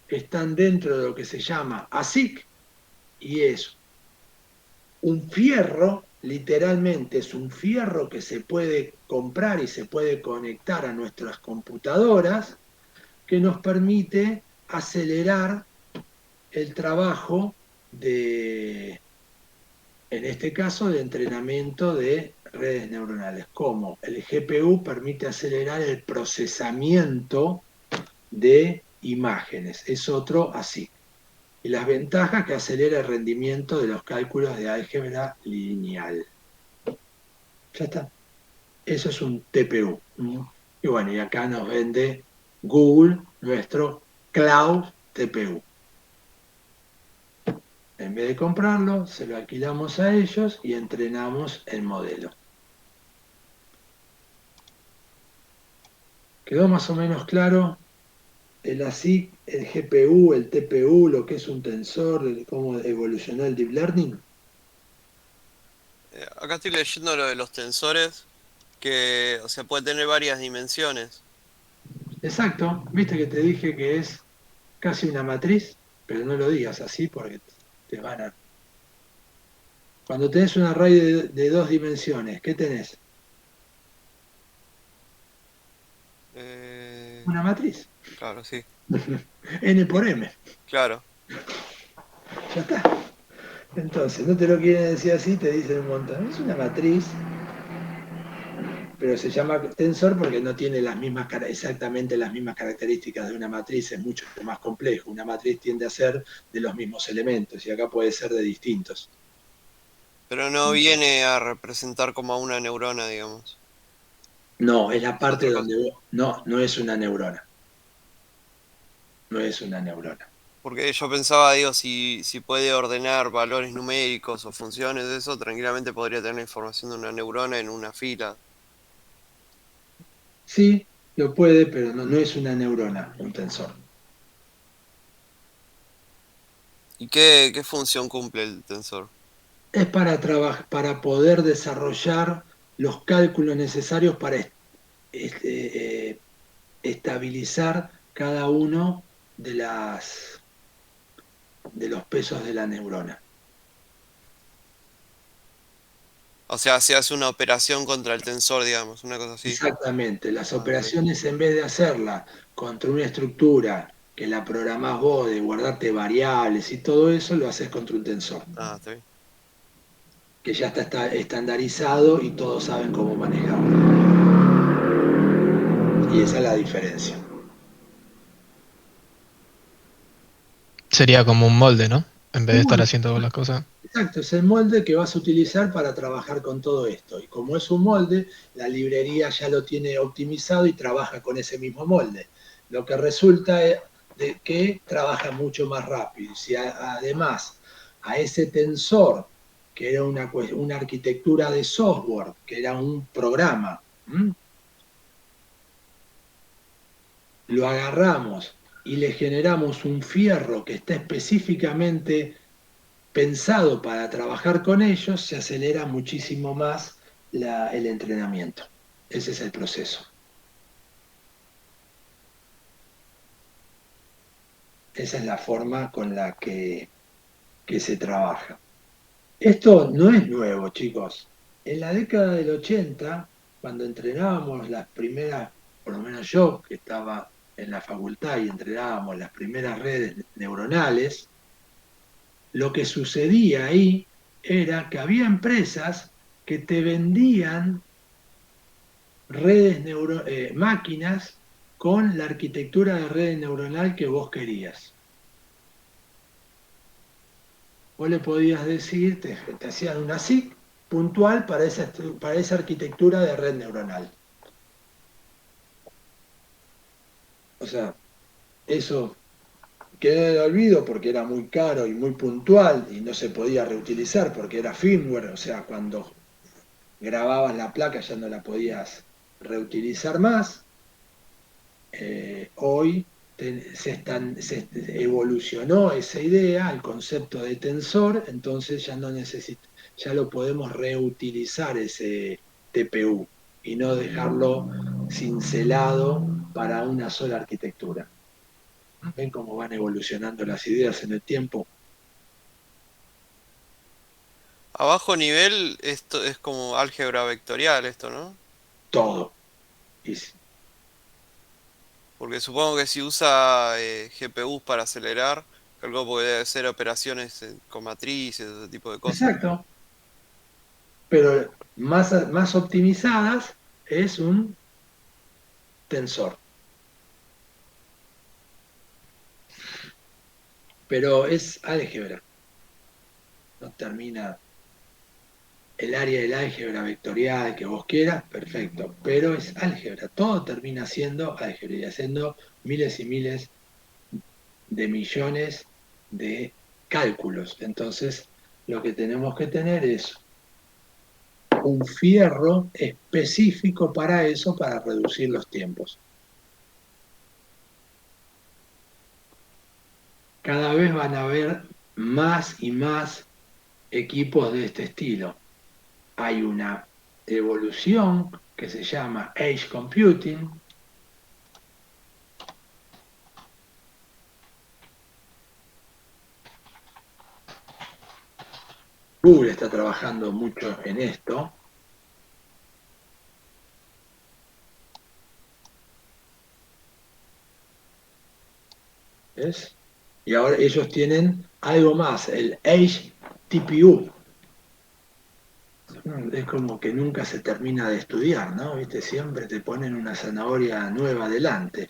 están dentro de lo que se llama ASIC y es un fierro, literalmente es un fierro que se puede comprar y se puede conectar a nuestras computadoras que nos permite acelerar el trabajo de, en este caso, de entrenamiento de redes neuronales, como el GPU permite acelerar el procesamiento de imágenes, es otro así. Y las ventajas que acelera el rendimiento de los cálculos de álgebra lineal. Ya está. Eso es un TPU. Y bueno, y acá nos vende Google nuestro Cloud TPU. En vez de comprarlo, se lo alquilamos a ellos y entrenamos el modelo. ¿Quedó más o menos claro el ASIC, el GPU, el TPU, lo que es un tensor, cómo evolucionó el deep learning? Acá estoy leyendo lo de los tensores, que, o sea, puede tener varias dimensiones. Exacto, viste que te dije que es casi una matriz, pero no lo digas así porque te van a... Cuando tenés un array de dos dimensiones, ¿qué tenés? Eh, Una matriz. claro, sí, N por M. claro. Ya está. Entonces, no te lo quieren decir así, te dicen un montón. Es una matriz, pero se llama tensor porque no tiene exactamente las mismas características de una matriz, es mucho más complejo. Una matriz tiende a ser de los mismos elementos y acá puede ser de distintos. Pero no viene a representar como a una neurona, digamos. No, es la Es parte otra cosa. donde no, no es una neurona. No es una neurona. Porque yo pensaba, digo, si puede ordenar valores numéricos o funciones de eso, tranquilamente podría tener la información de una neurona en una fila. Sí, lo puede, pero no, no es una neurona, un tensor. ¿Y qué función cumple el tensor? Es para para poder desarrollar los cálculos necesarios para estabilizar cada uno de de los pesos de la neurona. O sea, se hace una operación contra el tensor, digamos, una cosa así. Exactamente, las Ah, ok. operaciones en vez de hacerla contra una estructura que la programás vos, de guardarte variables y todo eso, lo haces contra un tensor, Ah, está bien. que ya está estandarizado y todos saben cómo manejarlo. Y esa es la diferencia. Sería como un molde, ¿no? En vez de Un estar molde, haciendo las cosas. exacto, es el molde que vas a utilizar para trabajar con todo esto. Y como es un molde, la librería ya lo tiene optimizado y trabaja con ese mismo molde. Lo que resulta es de que trabaja mucho más rápido. Y si además a ese tensor, que era una arquitectura de software, que era un programa, lo agarramos y le generamos un fierro que está específicamente pensado para trabajar con ellos, se acelera muchísimo más el entrenamiento. Ese es el proceso. Esa es la forma con la que se trabaja. Esto no es nuevo, chicos. En la década del 80, cuando entrenábamos las primeras, por lo menos yo, que estaba en la facultad y entrenábamos las primeras redes neuronales, lo que sucedía ahí era que había empresas que te vendían máquinas con la arquitectura de red neuronal que vos querías. Vos le podías decir, te hacían una SIC puntual para esa arquitectura de red neuronal. O sea, eso quedó en el olvido porque era muy caro y muy puntual y no se podía reutilizar porque era firmware, o sea, cuando grababas la placa ya no la podías reutilizar más. Hoy se evolucionó esa idea al concepto de tensor, entonces ya lo podemos reutilizar ese TPU y no dejarlo cincelado para una sola arquitectura. ¿Ven cómo van evolucionando las ideas en el tiempo? A bajo nivel, esto es como álgebra vectorial, esto, ¿no? Todo. Y Porque supongo que si usa GPUs para acelerar, algo puede hacer operaciones con matrices, ese tipo de cosas. exacto. Pero más optimizadas es un tensor. Pero es álgebra. No termina el área del álgebra vectorial que vos quieras, perfecto. Pero es álgebra. Todo termina siendo álgebra y haciendo miles y miles de millones de cálculos. Entonces, lo que tenemos que tener es un fierro específico para eso, para reducir los tiempos. Cada vez van a haber más y más equipos de este estilo. Hay una evolución que se llama Edge Computing. Google está trabajando mucho en esto. ¿Ves? Y ahora ellos tienen algo más, el Edge TPU. Es como que nunca se termina de estudiar, ¿no? ¿Viste? Siempre te ponen una zanahoria nueva adelante.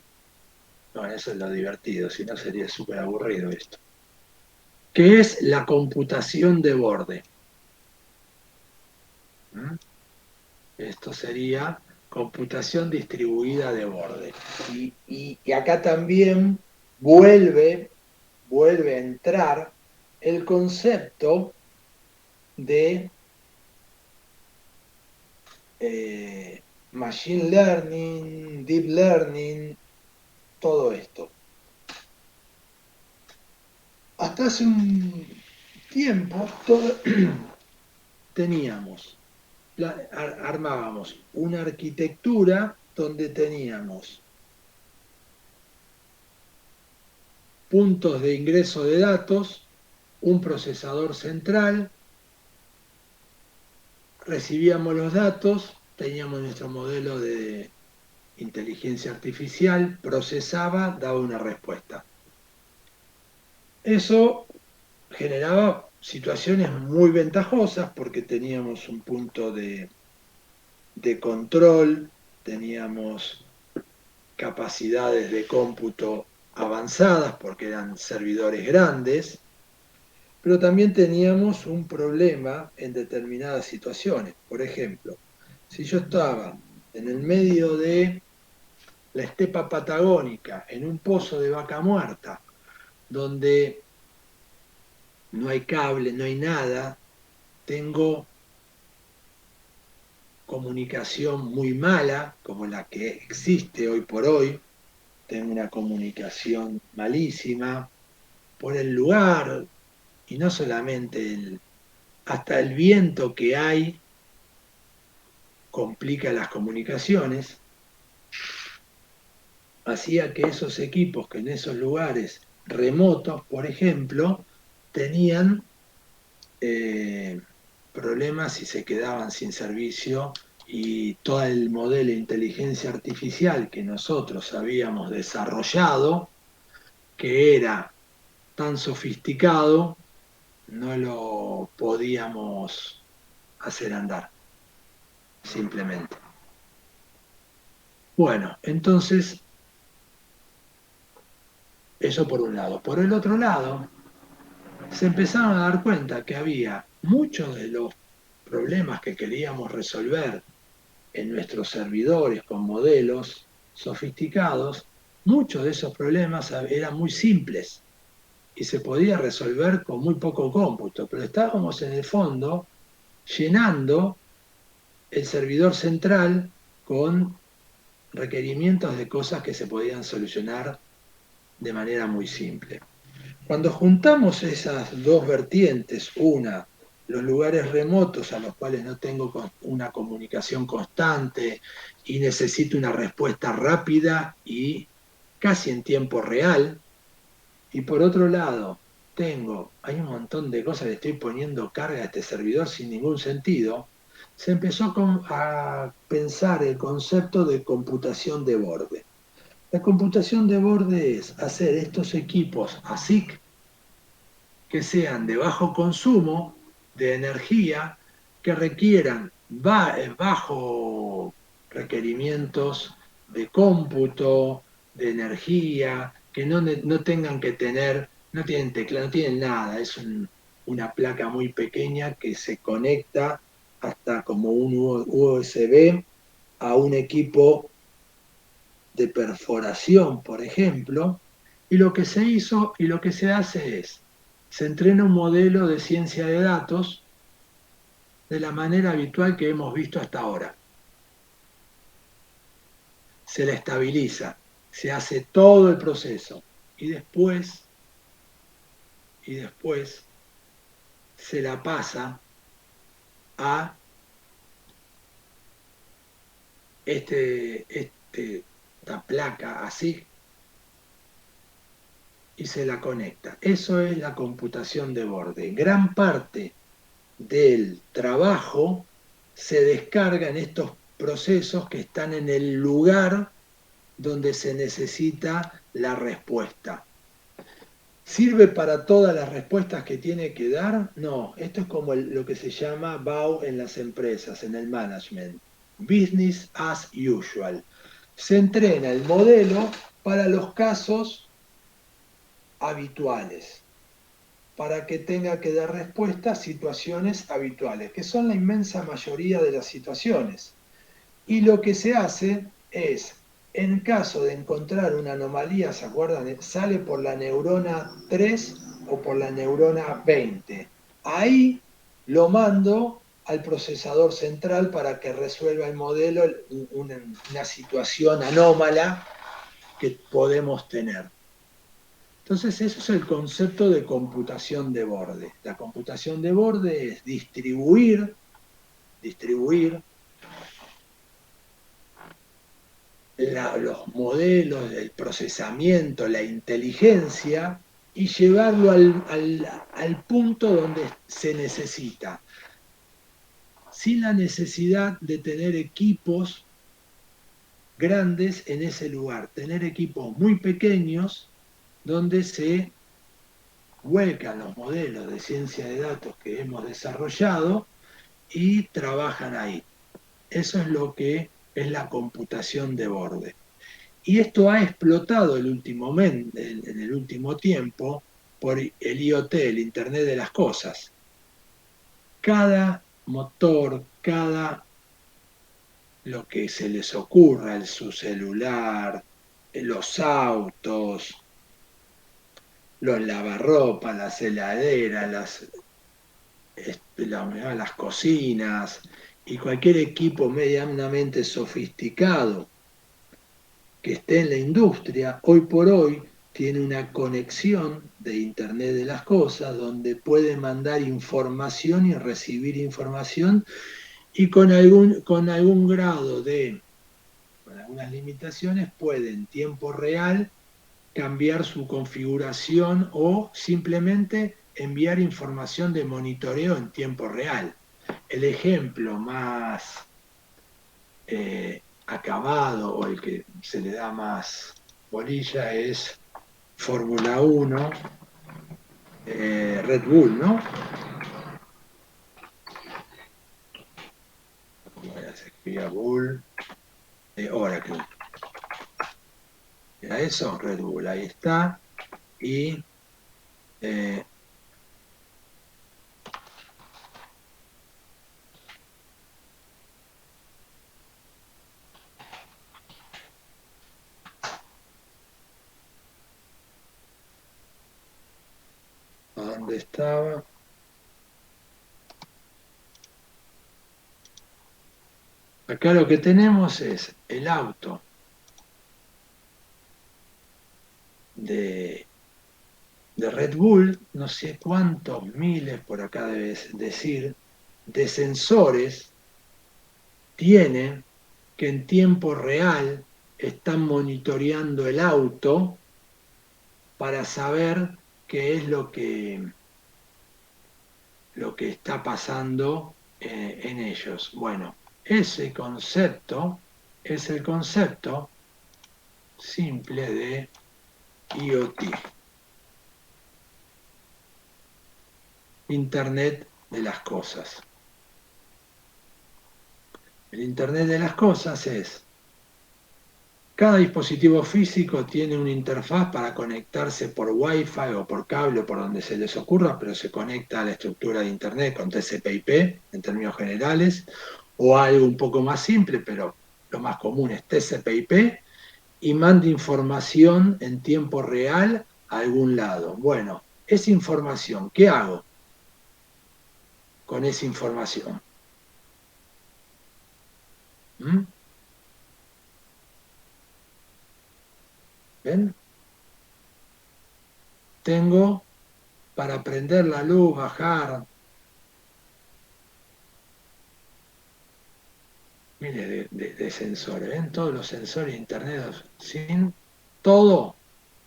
Bueno, eso es lo divertido, si no sería súper aburrido esto. ¿Qué es la computación de borde? ¿Mm? Esto sería computación distribuida de borde. Y acá también vuelve a entrar el concepto de machine learning, deep learning, todo esto. Hasta hace un tiempo teníamos, armábamos una arquitectura donde teníamos puntos de ingreso de datos, un procesador central, recibíamos los datos, teníamos nuestro modelo de inteligencia artificial, procesaba, daba una respuesta. Eso generaba situaciones muy ventajosas porque teníamos un punto de control, teníamos capacidades de cómputo avanzadas porque eran servidores grandes, pero también teníamos un problema en determinadas situaciones. Por ejemplo, si yo estaba en el medio de la estepa patagónica, en un pozo de vaca muerta, donde no hay cable, no hay nada, tengo comunicación muy mala, como la que existe hoy por hoy, tengo una comunicación malísima por el lugar, y no solamente hasta el viento que hay complica las comunicaciones, hacía que esos equipos que en esos lugares remotos, por ejemplo, tenían problemas y se quedaban sin servicio y todo el modelo de inteligencia artificial que nosotros habíamos desarrollado, que era tan sofisticado, no lo podíamos hacer andar, simplemente. Bueno, entonces, eso por un lado. Por el otro lado, se empezaron a dar cuenta que había muchos de los problemas que queríamos resolver en nuestros servidores con modelos sofisticados, muchos de esos problemas eran muy simples y se podía resolver con muy poco cómputo, pero estábamos en el fondo llenando el servidor central con requerimientos de cosas que se podían solucionar de manera muy simple. Cuando juntamos esas dos vertientes, una, los lugares remotos a los cuales no tengo una comunicación constante y necesito una respuesta rápida y casi en tiempo real, y por otro lado, hay un montón de cosas, le estoy poniendo carga a este servidor sin ningún sentido, se empezó a pensar el concepto de computación de borde. La computación de borde es hacer estos equipos ASIC que sean de bajo consumo de energía, que requieran bajo requerimientos de cómputo, de energía, que no tengan que tener, no tienen teclado, no tienen nada, es una placa muy pequeña que se conecta hasta como un USB a un equipo de perforación, por ejemplo, y lo que se hizo y lo que se hace es, se entrena un modelo de ciencia de datos de la manera habitual que hemos visto hasta ahora. Se la estabiliza, se hace todo el proceso y después se la pasa a esta placa así y se la conecta. Eso es la computación de borde. Gran parte del trabajo se descarga en estos procesos que están en el lugar donde se necesita la respuesta. ¿Sirve para todas las respuestas que tiene que dar? No, esto es como lo que se llama BAU en las empresas, en el management. Business as usual. Se entrena el modelo para los casos habituales, para que tenga que dar respuesta a situaciones habituales, que son la inmensa mayoría de las situaciones. Y lo que se hace es, en caso de encontrar una anomalía, ¿se acuerdan? Sale por la neurona 3 o por la neurona 20. Ahí lo mando al procesador central para que resuelva el modelo una situación anómala que podemos tener. Entonces, eso es el concepto de computación de borde. La computación de borde es distribuir los modelos, el procesamiento, la inteligencia y llevarlo al punto donde se necesita, sin la necesidad de tener equipos grandes en ese lugar, tener equipos muy pequeños donde se vuelcan los modelos de ciencia de datos que hemos desarrollado y trabajan ahí. Eso es lo que es la computación de borde. Y esto ha explotado en el último tiempo por el IoT, el Internet de las Cosas. Cada motor, cada lo que se les ocurra, su celular, los autos, los lavarropas, las heladeras, las cocinas y cualquier equipo medianamente sofisticado que esté en la industria, hoy por hoy tiene una conexión de Internet de las Cosas donde puede mandar información y recibir información y con algún grado con algunas limitaciones puede en tiempo real cambiar su configuración o simplemente enviar información de monitoreo en tiempo real. El ejemplo más acabado o el que se le da más bolilla es Fórmula 1, Red Bull, ¿no? Se escribía Bull, Oracle. Era eso, Red Bull, ahí está. Y ¿dónde estaba? Acá lo que tenemos es el auto de Red Bull, no sé cuántos miles, por acá debes decir, de sensores tienen que en tiempo real están monitoreando el auto para saber qué es lo que está pasando en ellos. Bueno, ese concepto es el concepto simple de IoT, Internet de las Cosas. El Internet de las Cosas es, cada dispositivo físico tiene una interfaz para conectarse por Wi-Fi o por cable o por donde se les ocurra, pero se conecta a la estructura de Internet con TCP/IP en términos generales, o algo un poco más simple, pero lo más común es TCP/IP, y manda información en tiempo real a algún lado. Bueno, esa información, ¿qué hago con esa información? ¿Mm? ¿Ven? Tengo para prender la luz, bajar, miles de sensores. ¿Ven? Todos los sensores de Internet of Things, todo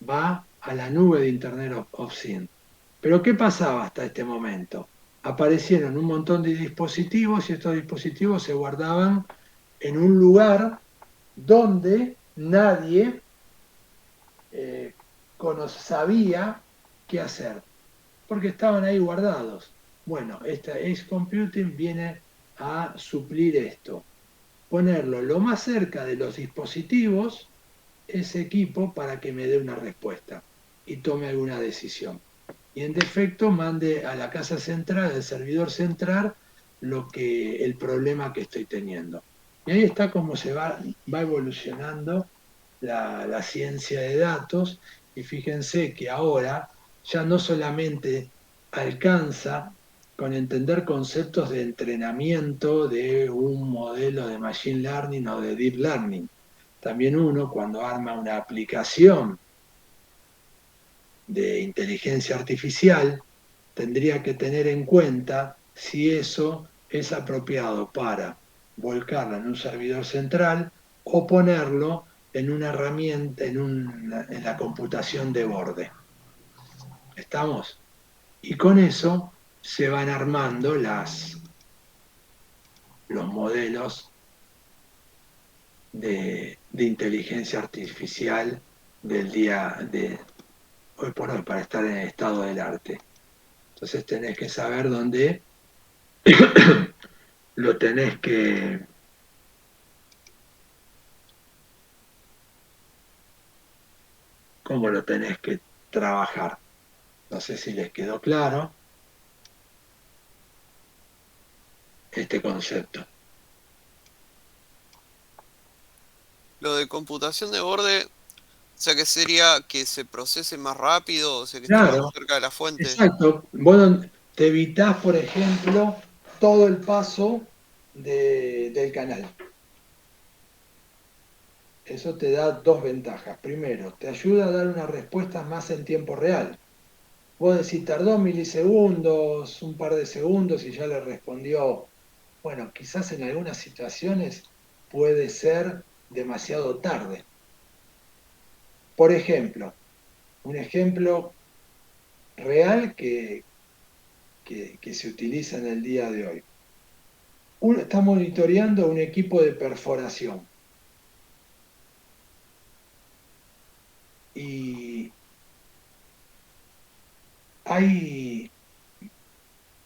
va a la nube de Internet of Things. Pero ¿qué pasaba hasta este momento? Aparecieron un montón de dispositivos y estos dispositivos se guardaban en un lugar donde nadie sabía qué hacer, porque estaban ahí guardados. Bueno, esta Edge Computing viene a suplir esto, ponerlo lo más cerca de los dispositivos, ese equipo, para que me dé una respuesta y tome alguna decisión. Y en defecto mande a la casa central, al servidor central, el problema que estoy teniendo. Y ahí está cómo va evolucionando la ciencia de datos, y fíjense que ahora ya no solamente alcanza con entender conceptos de entrenamiento de un modelo de machine learning o de deep learning. También uno, cuando arma una aplicación de inteligencia artificial, tendría que tener en cuenta si eso es apropiado para volcarlo en un servidor central o ponerlo en una herramienta, en la computación de borde. ¿Estamos? Y con eso se van armando los modelos de inteligencia artificial del día de hoy por hoy para estar en el estado del arte. Entonces tenés que saber dónde lo tenés cómo lo tenés que trabajar. No sé si les quedó claro este concepto. Lo de computación de borde, o sea que sería que se procese más rápido, o sea que esté más Claro, cerca de la fuente. exacto. Vos te evitás, por ejemplo, todo el paso del canal. Eso te da dos ventajas. Primero, te ayuda a dar una respuesta más en tiempo real. Vos decís, tardó milisegundos, un par de segundos y ya le respondió. Bueno, quizás en algunas situaciones puede ser demasiado tarde. Por ejemplo, un ejemplo real que se utiliza en el día de hoy. Uno está monitoreando un equipo de perforación y hay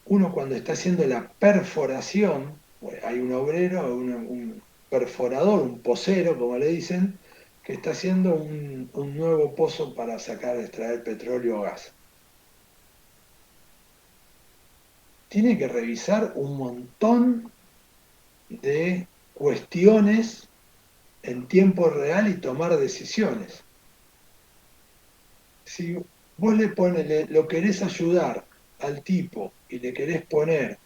uno, cuando está haciendo la perforación, hay un obrero, un perforador, un pocero, como le dicen, que está haciendo un nuevo pozo para extraer petróleo o gas. Tiene que revisar un montón de cuestiones en tiempo real y tomar decisiones. Si vos lo querés ayudar al tipo y le querés poner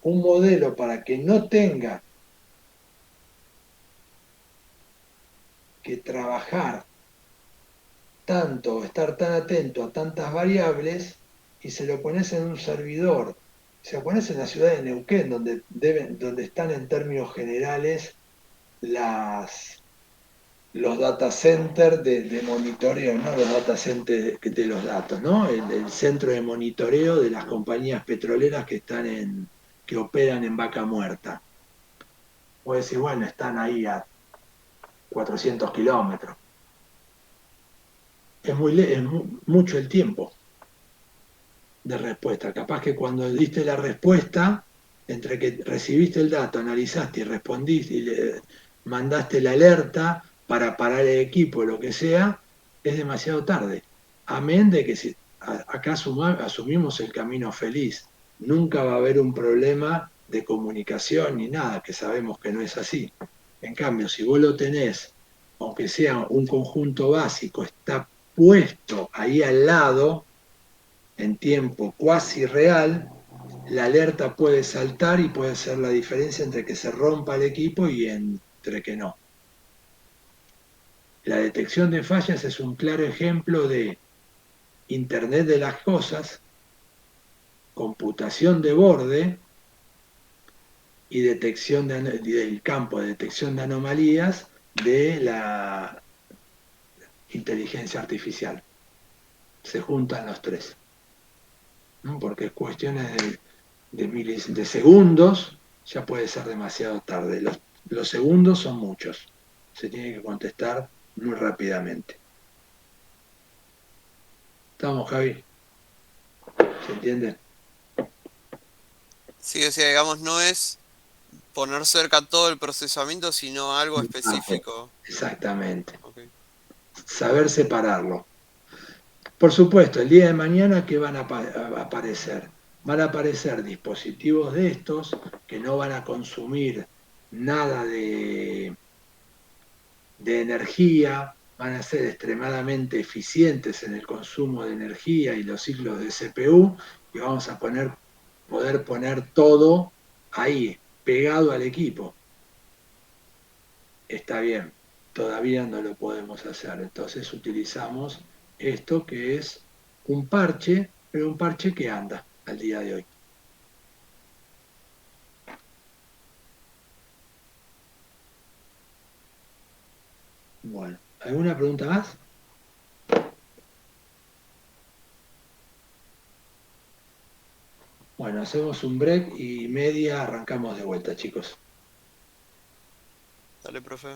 un modelo para que no tenga que trabajar tanto, estar tan atento a tantas variables y se lo pones en un servidor. Se lo pones en la ciudad de Neuquén, donde están en términos generales los data centers de monitoreo, no los data centers de los datos, ¿no? El centro de monitoreo de las compañías petroleras que operan en Vaca Muerta. Puedes decir, bueno, están ahí a 400 kilómetros. Es mucho el tiempo de respuesta. Capaz que cuando diste la respuesta, entre que recibiste el dato, analizaste y respondiste y le mandaste la alerta para parar el equipo, lo que sea, es demasiado tarde. Amén de que si acá asumimos el camino feliz, nunca va a haber un problema de comunicación ni nada, que sabemos que no es así. En cambio, si vos lo tenés, aunque sea un conjunto básico, está puesto ahí al lado, en tiempo cuasi real, la alerta puede saltar y puede ser la diferencia entre que se rompa el equipo y entre que no. La detección de fallas es un claro ejemplo de Internet de las cosas, computación de borde y detección del campo de detección de anomalías de la inteligencia artificial. Se juntan los tres, ¿no? Porque es cuestiones de segundos, ya puede ser demasiado tarde. Los segundos son muchos. Se tiene que contestar muy rápidamente. ¿Estamos, Javi? ¿Se entiende? Sí, o sea, digamos, no es poner cerca todo el procesamiento, sino algo específico. Exactamente. Ok. Saber separarlo. Por supuesto, el día de mañana, ¿qué van a aparecer? Van a aparecer dispositivos de estos que no van a consumir nada de energía, van a ser extremadamente eficientes en el consumo de energía y los ciclos de CPU, y vamos a poder poner todo ahí, pegado al equipo. Está bien, todavía no lo podemos hacer, entonces utilizamos esto que es un parche, pero un parche que anda al día de hoy. Bueno, ¿alguna pregunta más? Bueno, hacemos un break y media, arrancamos de vuelta, chicos. Dale, profe.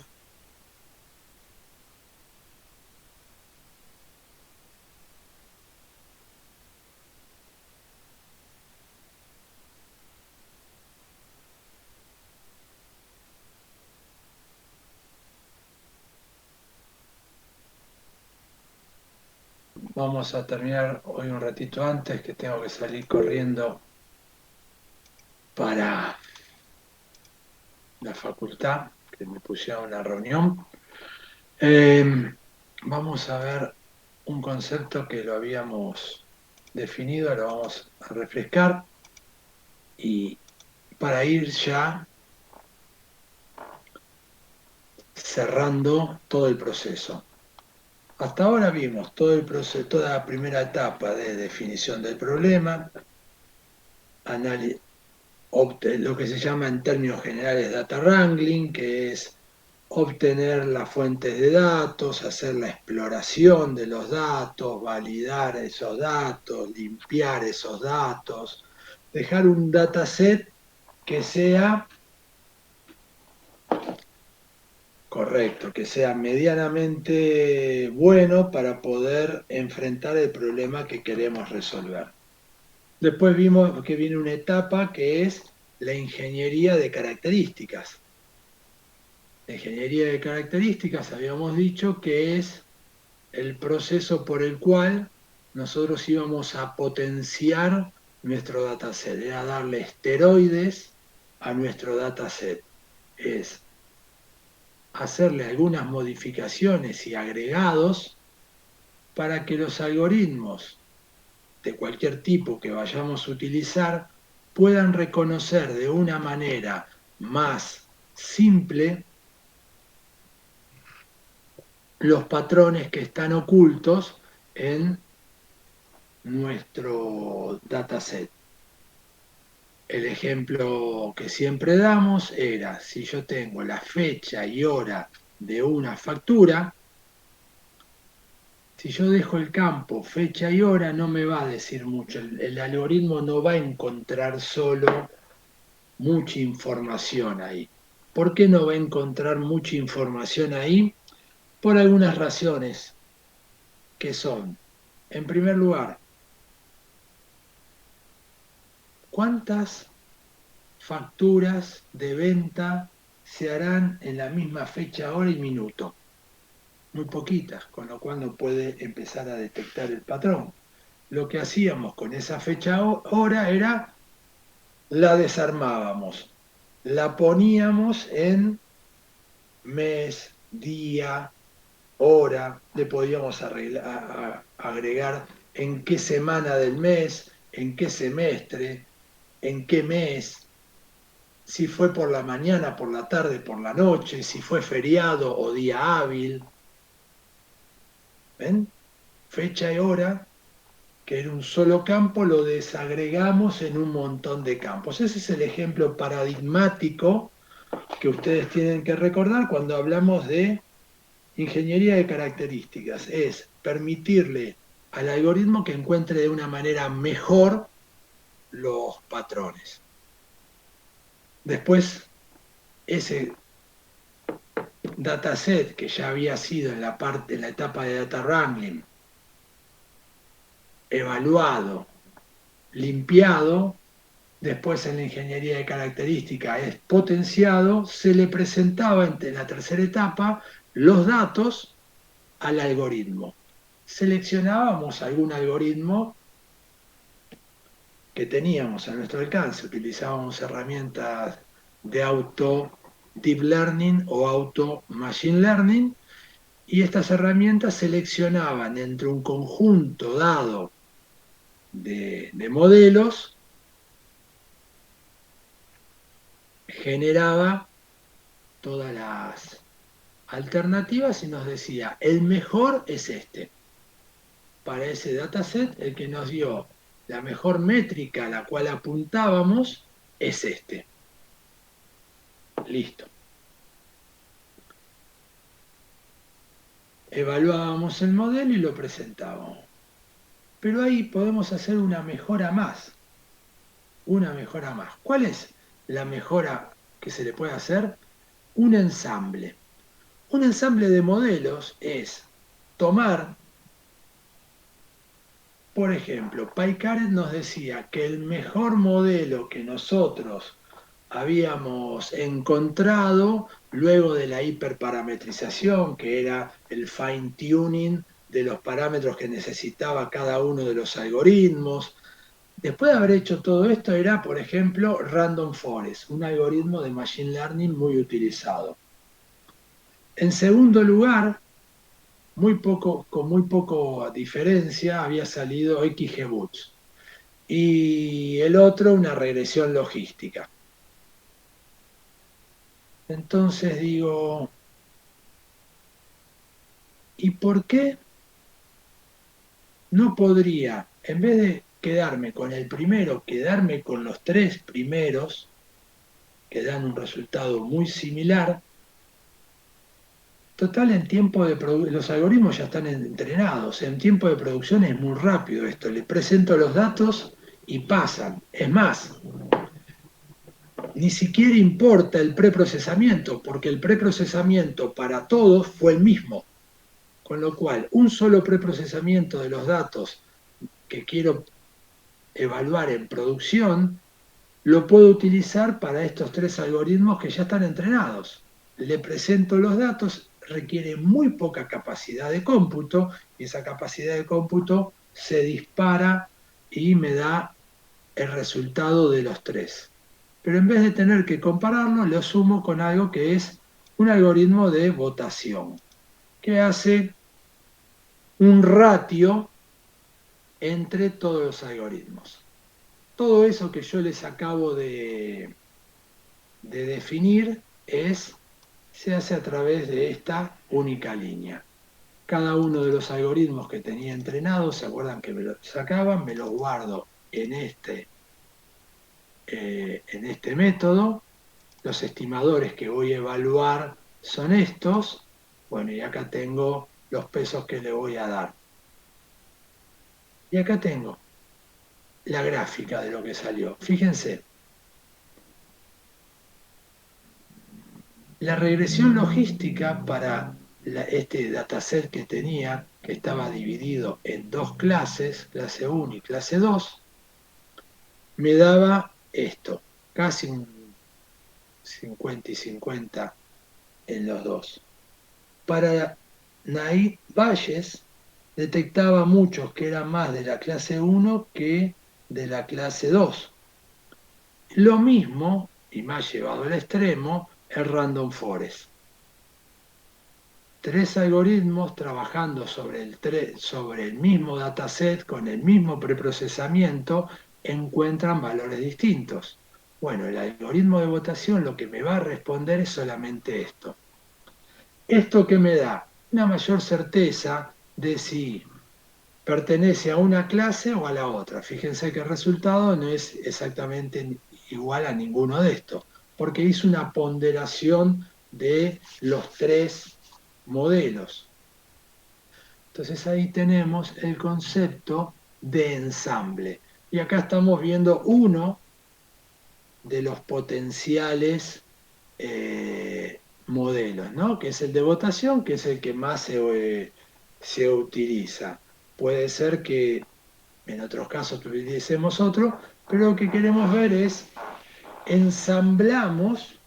Vamos a terminar hoy un ratito antes, que tengo que salir corriendo para la facultad, que me pusieron una reunión. Vamos a ver un concepto que lo habíamos definido, lo vamos a refrescar y para ir ya cerrando todo el proceso. Hasta ahora vimos todo el proceso, toda la primera etapa de definición del problema, lo que se llama en términos generales data wrangling, que es obtener las fuentes de datos, hacer la exploración de los datos, validar esos datos, limpiar esos datos, dejar un dataset que sea correcto, que sea medianamente bueno para poder enfrentar el problema que queremos resolver. Después vimos que viene una etapa que es la ingeniería de características. La ingeniería de características habíamos dicho que es el proceso por el cual nosotros íbamos a potenciar nuestro dataset, era darle esteroides a nuestro dataset. Es hacerle algunas modificaciones y agregados para que los algoritmos de cualquier tipo que vayamos a utilizar puedan reconocer de una manera más simple los patrones que están ocultos en nuestro dataset. El ejemplo que siempre damos era, si yo tengo la fecha y hora de una factura, si yo dejo el campo fecha y hora, no me va a decir mucho. El algoritmo no va a encontrar solo mucha información ahí. ¿Por qué no va a encontrar mucha información ahí? Por algunas razones que son, en primer lugar, ¿cuántas facturas de venta se harán en la misma fecha, hora y minuto? Muy poquitas, con lo cual no puede empezar a detectar el patrón. Lo que hacíamos con esa fecha hora era la desarmábamos, la poníamos en mes, día, hora, le podíamos agregar en qué semana del mes, en qué semestre, en qué mes, si fue por la mañana, por la tarde, por la noche, si fue feriado o día hábil. ¿Ven? Fecha y hora, que en un solo campo lo desagregamos en un montón de campos. Ese es el ejemplo paradigmático que ustedes tienen que recordar cuando hablamos de ingeniería de características. Es permitirle al algoritmo que encuentre de una manera mejor los patrones. Después, ese dataset que ya había sido en la etapa de data wrangling, evaluado, limpiado, después en la ingeniería de características es potenciado, se le presentaba en la tercera etapa los datos al algoritmo. Seleccionábamos algún algoritmo que teníamos a nuestro alcance, utilizábamos herramientas de auto deep learning o auto machine learning, y estas herramientas seleccionaban entre un conjunto dado de modelos, generaba todas las alternativas y nos decía, el mejor es este. Para ese dataset, el que nos dio la mejor métrica a la cual apuntábamos es este. Listo. Evaluábamos el modelo y lo presentábamos. Pero ahí podemos hacer una mejora más. Una mejora más. ¿Cuál es la mejora que se le puede hacer? Un ensamble. Un ensamble de modelos es tomar, por ejemplo, PyCaret nos decía que el mejor modelo que nosotros habíamos encontrado luego de la hiperparametrización, que era el fine tuning de los parámetros que necesitaba cada uno de los algoritmos. Después de haber hecho todo esto era, por ejemplo, Random Forest, un algoritmo de Machine Learning muy utilizado. En segundo lugar, con muy poco diferencia, había salido XGBoost. Y el otro, una regresión logística. Entonces digo, ¿y por qué no podría, en vez de quedarme con el primero, quedarme con los tres primeros, que dan un resultado muy similar? Total, en tiempo de los algoritmos ya están entrenados, en tiempo de producción es muy rápido esto, le presento los datos y pasan. Es más, ni siquiera importa el preprocesamiento, porque el preprocesamiento para todos fue el mismo. Con lo cual, un solo preprocesamiento de los datos que quiero evaluar en producción, lo puedo utilizar para estos tres algoritmos que ya están entrenados. Le presento los datos, requiere muy poca capacidad de cómputo, y esa capacidad de cómputo se dispara y me da el resultado de los tres. Pero en vez de tener que compararlo, lo sumo con algo que es un algoritmo de votación, que hace un ratio entre todos los algoritmos. Todo eso que yo les acabo de definir se hace a través de esta única línea. cada uno de los algoritmos que tenía entrenados, ¿se acuerdan que me los sacaban? Me los guardo en este método. Los estimadores que voy a evaluar son estos. Bueno, y acá tengo los pesos que le voy a dar. Y acá tengo la gráfica de lo que salió. Fíjense, la regresión logística para este dataset que tenía, que estaba dividido en dos clases, clase 1 y clase 2, me daba esto, casi un 50 y 50 en los dos. Para Naid Bayes detectaba muchos que eran más de la clase 1 que de la clase 2. Lo mismo, y más llevado al extremo, el Random Forest. 3 algoritmos trabajando sobre el mismo dataset, con el mismo preprocesamiento, encuentran valores distintos. Bueno, el algoritmo de votación lo que me va a responder es solamente esto. ¿Esto qué me da? Una mayor certeza de si pertenece a una clase o a la otra. Fíjense que el resultado no es exactamente igual a ninguno de estos, porque hizo una ponderación de los 3 modelos. Entonces ahí tenemos el concepto de ensamble. Y acá estamos viendo uno de los potenciales modelos, ¿no? Que es el de votación, que es el que más se utiliza. Puede ser que en otros casos utilicemos otro, pero lo que queremos ver es, ensamblamos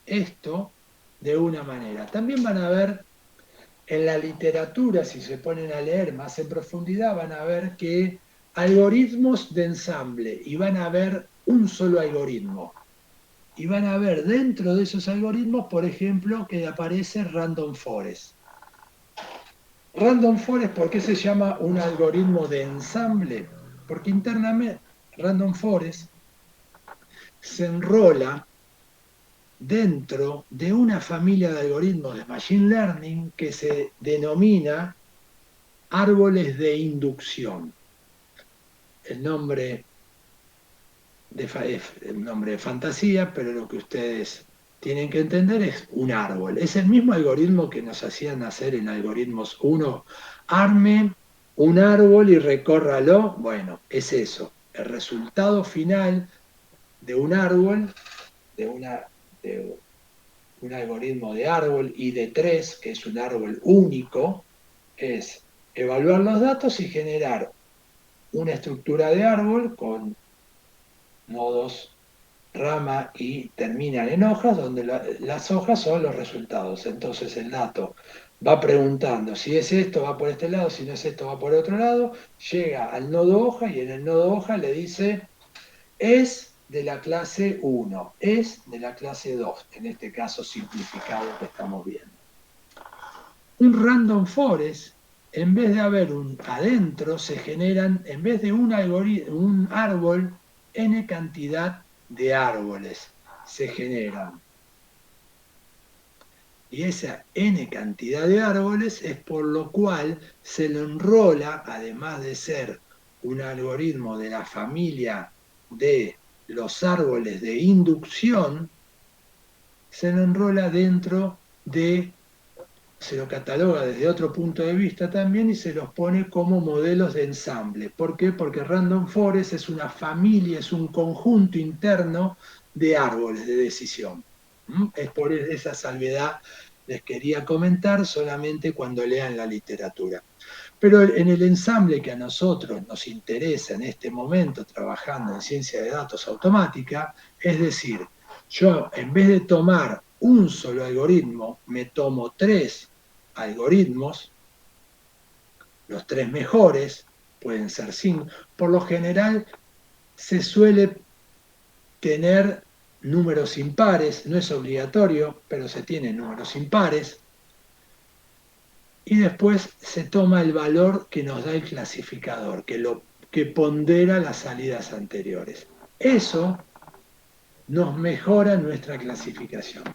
esto de una manera. También van a ver en la literatura, si se ponen a leer más en profundidad, van a ver que algoritmos de ensamble, y van a ver un solo algoritmo. Y van a ver dentro de esos algoritmos, por ejemplo, que aparece Random Forest. Random Forest, ¿por qué se llama un algoritmo de ensamble? Porque internamente Random Forest se enrola dentro de una familia de algoritmos de Machine Learning que se denomina árboles de inducción. El nombre es el nombre de fantasía, pero lo que ustedes tienen que entender es un árbol. Es el mismo algoritmo que nos hacían hacer en algoritmos 1. Arme un árbol y recórralo. Bueno, es eso. El resultado final de un árbol, de un algoritmo de árbol y de 3, que es un árbol único, es evaluar los datos y generar una estructura de árbol con nodos, rama y terminan en hojas, donde las hojas son los resultados. Entonces el dato va preguntando si es esto, va por este lado, si no es esto, va por otro lado, llega al nodo hoja y en el nodo hoja le dice es de la clase 1, es de la clase 2, en este caso simplificado que estamos viendo. Un random forest, en vez de haber un adentro, se generan, en vez de un árbol, n cantidad de árboles se generan. Y esa n cantidad de árboles es por lo cual se lo enrola, además de ser un algoritmo de la familia de los árboles de inducción, se lo enrola dentro de, se lo cataloga desde otro punto de vista también y se los pone como modelos de ensamble. ¿Por qué? Porque Random Forest es una familia, es un conjunto interno de árboles de decisión. Es por esa salvedad les quería comentar solamente cuando lean la literatura. Pero en el ensamble que a nosotros nos interesa en este momento trabajando en ciencia de datos automática, es decir, yo en vez de tomar un solo algoritmo, me tomo 3 algoritmos, los 3 mejores, pueden ser 5. Por lo general se suele tener números impares, no es obligatorio, pero se tienen números impares. Y después se toma el valor que nos da el clasificador, que pondera las salidas anteriores. Eso nos mejora nuestra clasificación.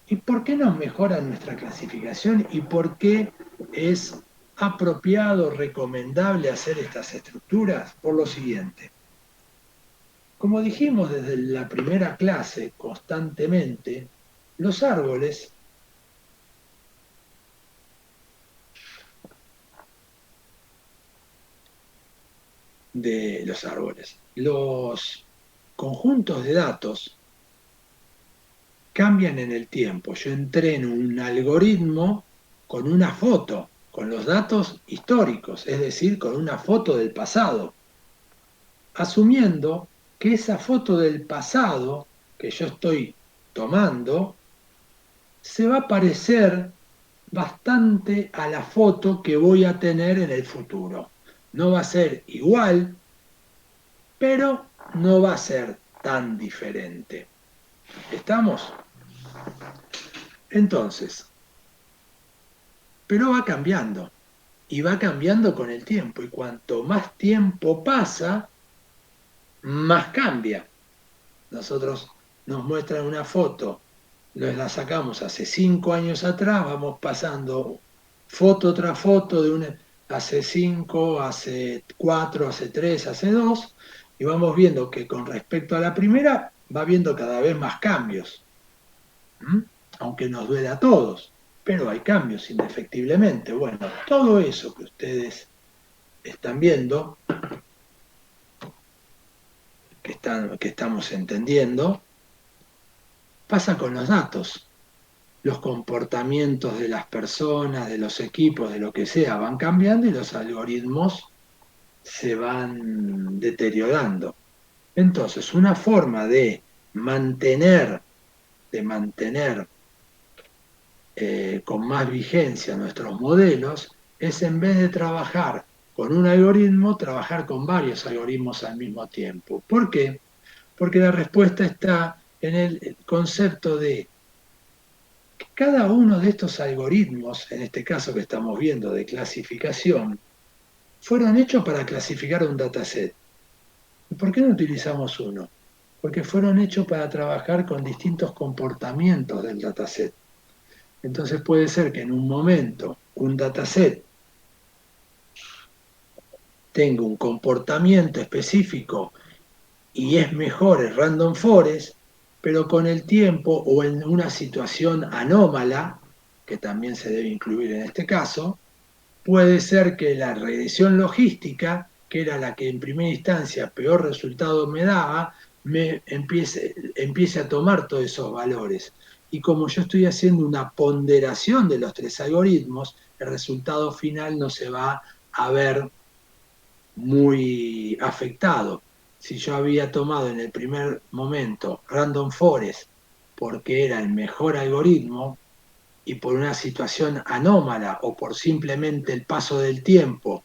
¿Y por qué nos mejora nuestra clasificación y por qué es apropiado, recomendable hacer estas estructuras? Por lo siguiente. Como dijimos desde la primera clase constantemente, los árboles los conjuntos de datos cambian en el tiempo. Yo entreno un algoritmo con una foto, con los datos históricos, es decir, con una foto del pasado, asumiendo que esa foto del pasado que yo estoy tomando se va a parecer bastante a la foto que voy a tener en el futuro. No va a ser igual, pero no va a ser tan diferente. ¿Estamos? Entonces, pero va cambiando y va cambiando con el tiempo y cuanto más tiempo pasa, más cambia. Nosotros nos muestran una foto, nos la sacamos hace 5 años atrás, vamos pasando foto tras foto de hace 5, hace 4, hace 3, hace 2, y vamos viendo que con respecto a la primera va viendo cada vez más cambios. Aunque nos duele a todos, pero hay cambios indefectiblemente. Bueno, todo eso que ustedes están viendo, que estamos entendiendo, pasa con los datos. Los comportamientos de las personas, de los equipos, de lo que sea, van cambiando y los algoritmos se van deteriorando. Entonces, una forma de mantener con más vigencia nuestros modelos es, en vez de trabajar con un algoritmo, trabajar con varios algoritmos al mismo tiempo. ¿Por qué? Porque la respuesta está en el concepto de que cada uno de estos algoritmos, en este caso que estamos viendo de clasificación, fueron hechos para clasificar un dataset. ¿Y por qué no utilizamos uno? Porque fueron hechos para trabajar con distintos comportamientos del dataset. Entonces puede ser que en un momento un dataset tenga un comportamiento específico y es mejor el random forest, pero con el tiempo o en una situación anómala, que también se debe incluir en este caso, puede ser que la regresión logística, que era la que en primera instancia peor resultado me daba, me empiece a tomar todos esos valores. Y como yo estoy haciendo una ponderación de los 3 algoritmos, el resultado final no se va a ver muy afectado. Si yo había tomado en el primer momento Random Forest porque era el mejor algoritmo y por una situación anómala o por simplemente el paso del tiempo,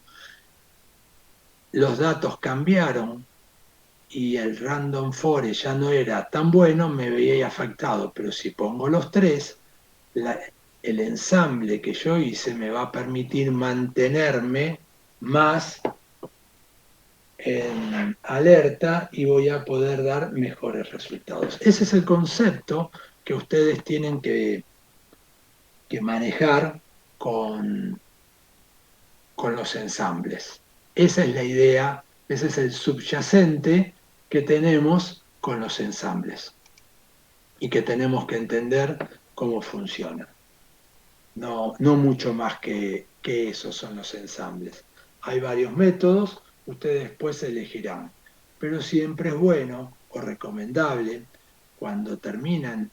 los datos cambiaron y el Random Forest ya no era tan bueno, me veía afectado. Pero si pongo los 3, el ensamble que yo hice me va a permitir mantenerme más en alerta y voy a poder dar mejores resultados. Ese es el concepto que ustedes tienen que manejar con los ensambles. Esa es la idea, ese es el subyacente que tenemos con los ensambles y que tenemos que entender cómo funciona. No, no mucho más que eso son los ensambles. Hay varios métodos, ustedes después elegirán, pero siempre es bueno o recomendable cuando terminan,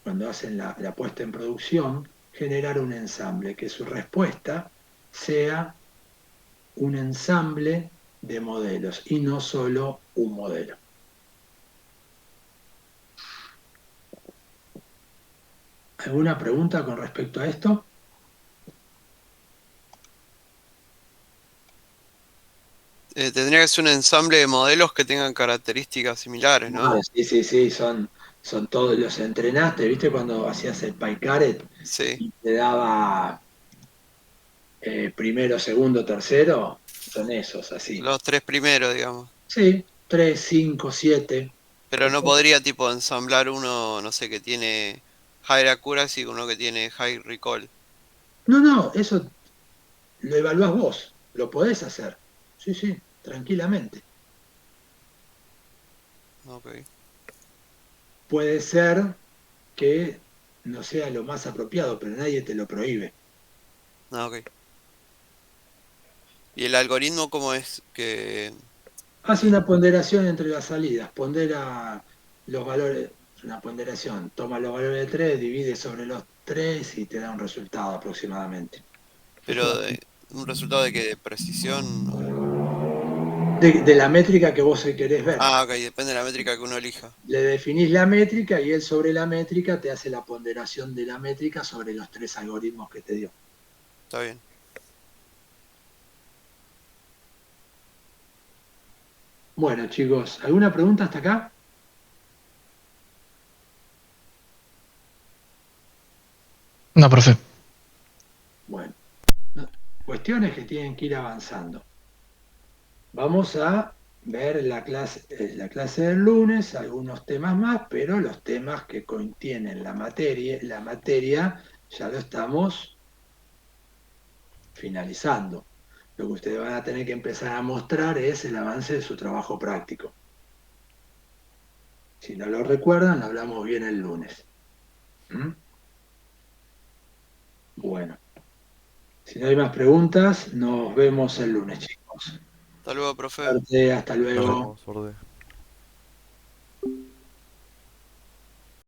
cuando hacen la puesta en producción, generar un ensamble, que su respuesta sea un ensamble de modelos y no solo un modelo. ¿Alguna pregunta con respecto a esto? Tendría que ser un ensamble de modelos que tengan características similares, ¿no? Sí, son todos, los entrenaste, ¿viste? Cuando hacías el PyCaret Sí, y te daba primero, segundo, tercero, son esos, así. los 3 primeros, digamos. Sí, 3, 5, 7. Pero no podría tipo ensamblar uno, no sé, que tiene high accuracy con uno que tiene high recall. No, no, eso lo evaluás vos, lo podés hacer. Sí, sí, tranquilamente. Ok. Puede ser que no sea lo más apropiado, pero nadie te lo prohíbe. Ah, ok. ¿Y el algoritmo cómo es que... Hace una ponderación entre las salidas, pondera los valores, una ponderación, toma los valores de 3, divide sobre los 3 y te da un resultado aproximadamente. Eso pero un resultado de que de precisión o... de la métrica que vos querés ver. Ah, ok, depende de la métrica que uno elija. Le definís la métrica y él sobre la métrica te hace la ponderación de la métrica sobre los 3 algoritmos que te dio. Está bien. Bueno, chicos, ¿alguna pregunta hasta acá? No, profe. Bueno, no, cuestiones que tienen que ir avanzando. Vamos a ver la clase del lunes, algunos temas más, pero los temas que contienen la materia ya lo estamos finalizando. Lo que ustedes van a tener que empezar a mostrar es el avance de su trabajo práctico. Si no lo recuerdan, lo hablamos bien el lunes. ¿Mm? Bueno, si no hay más preguntas, nos vemos el lunes, chicos. Hasta luego, profe. Suerte, hasta Nos luego. vemos, Orde.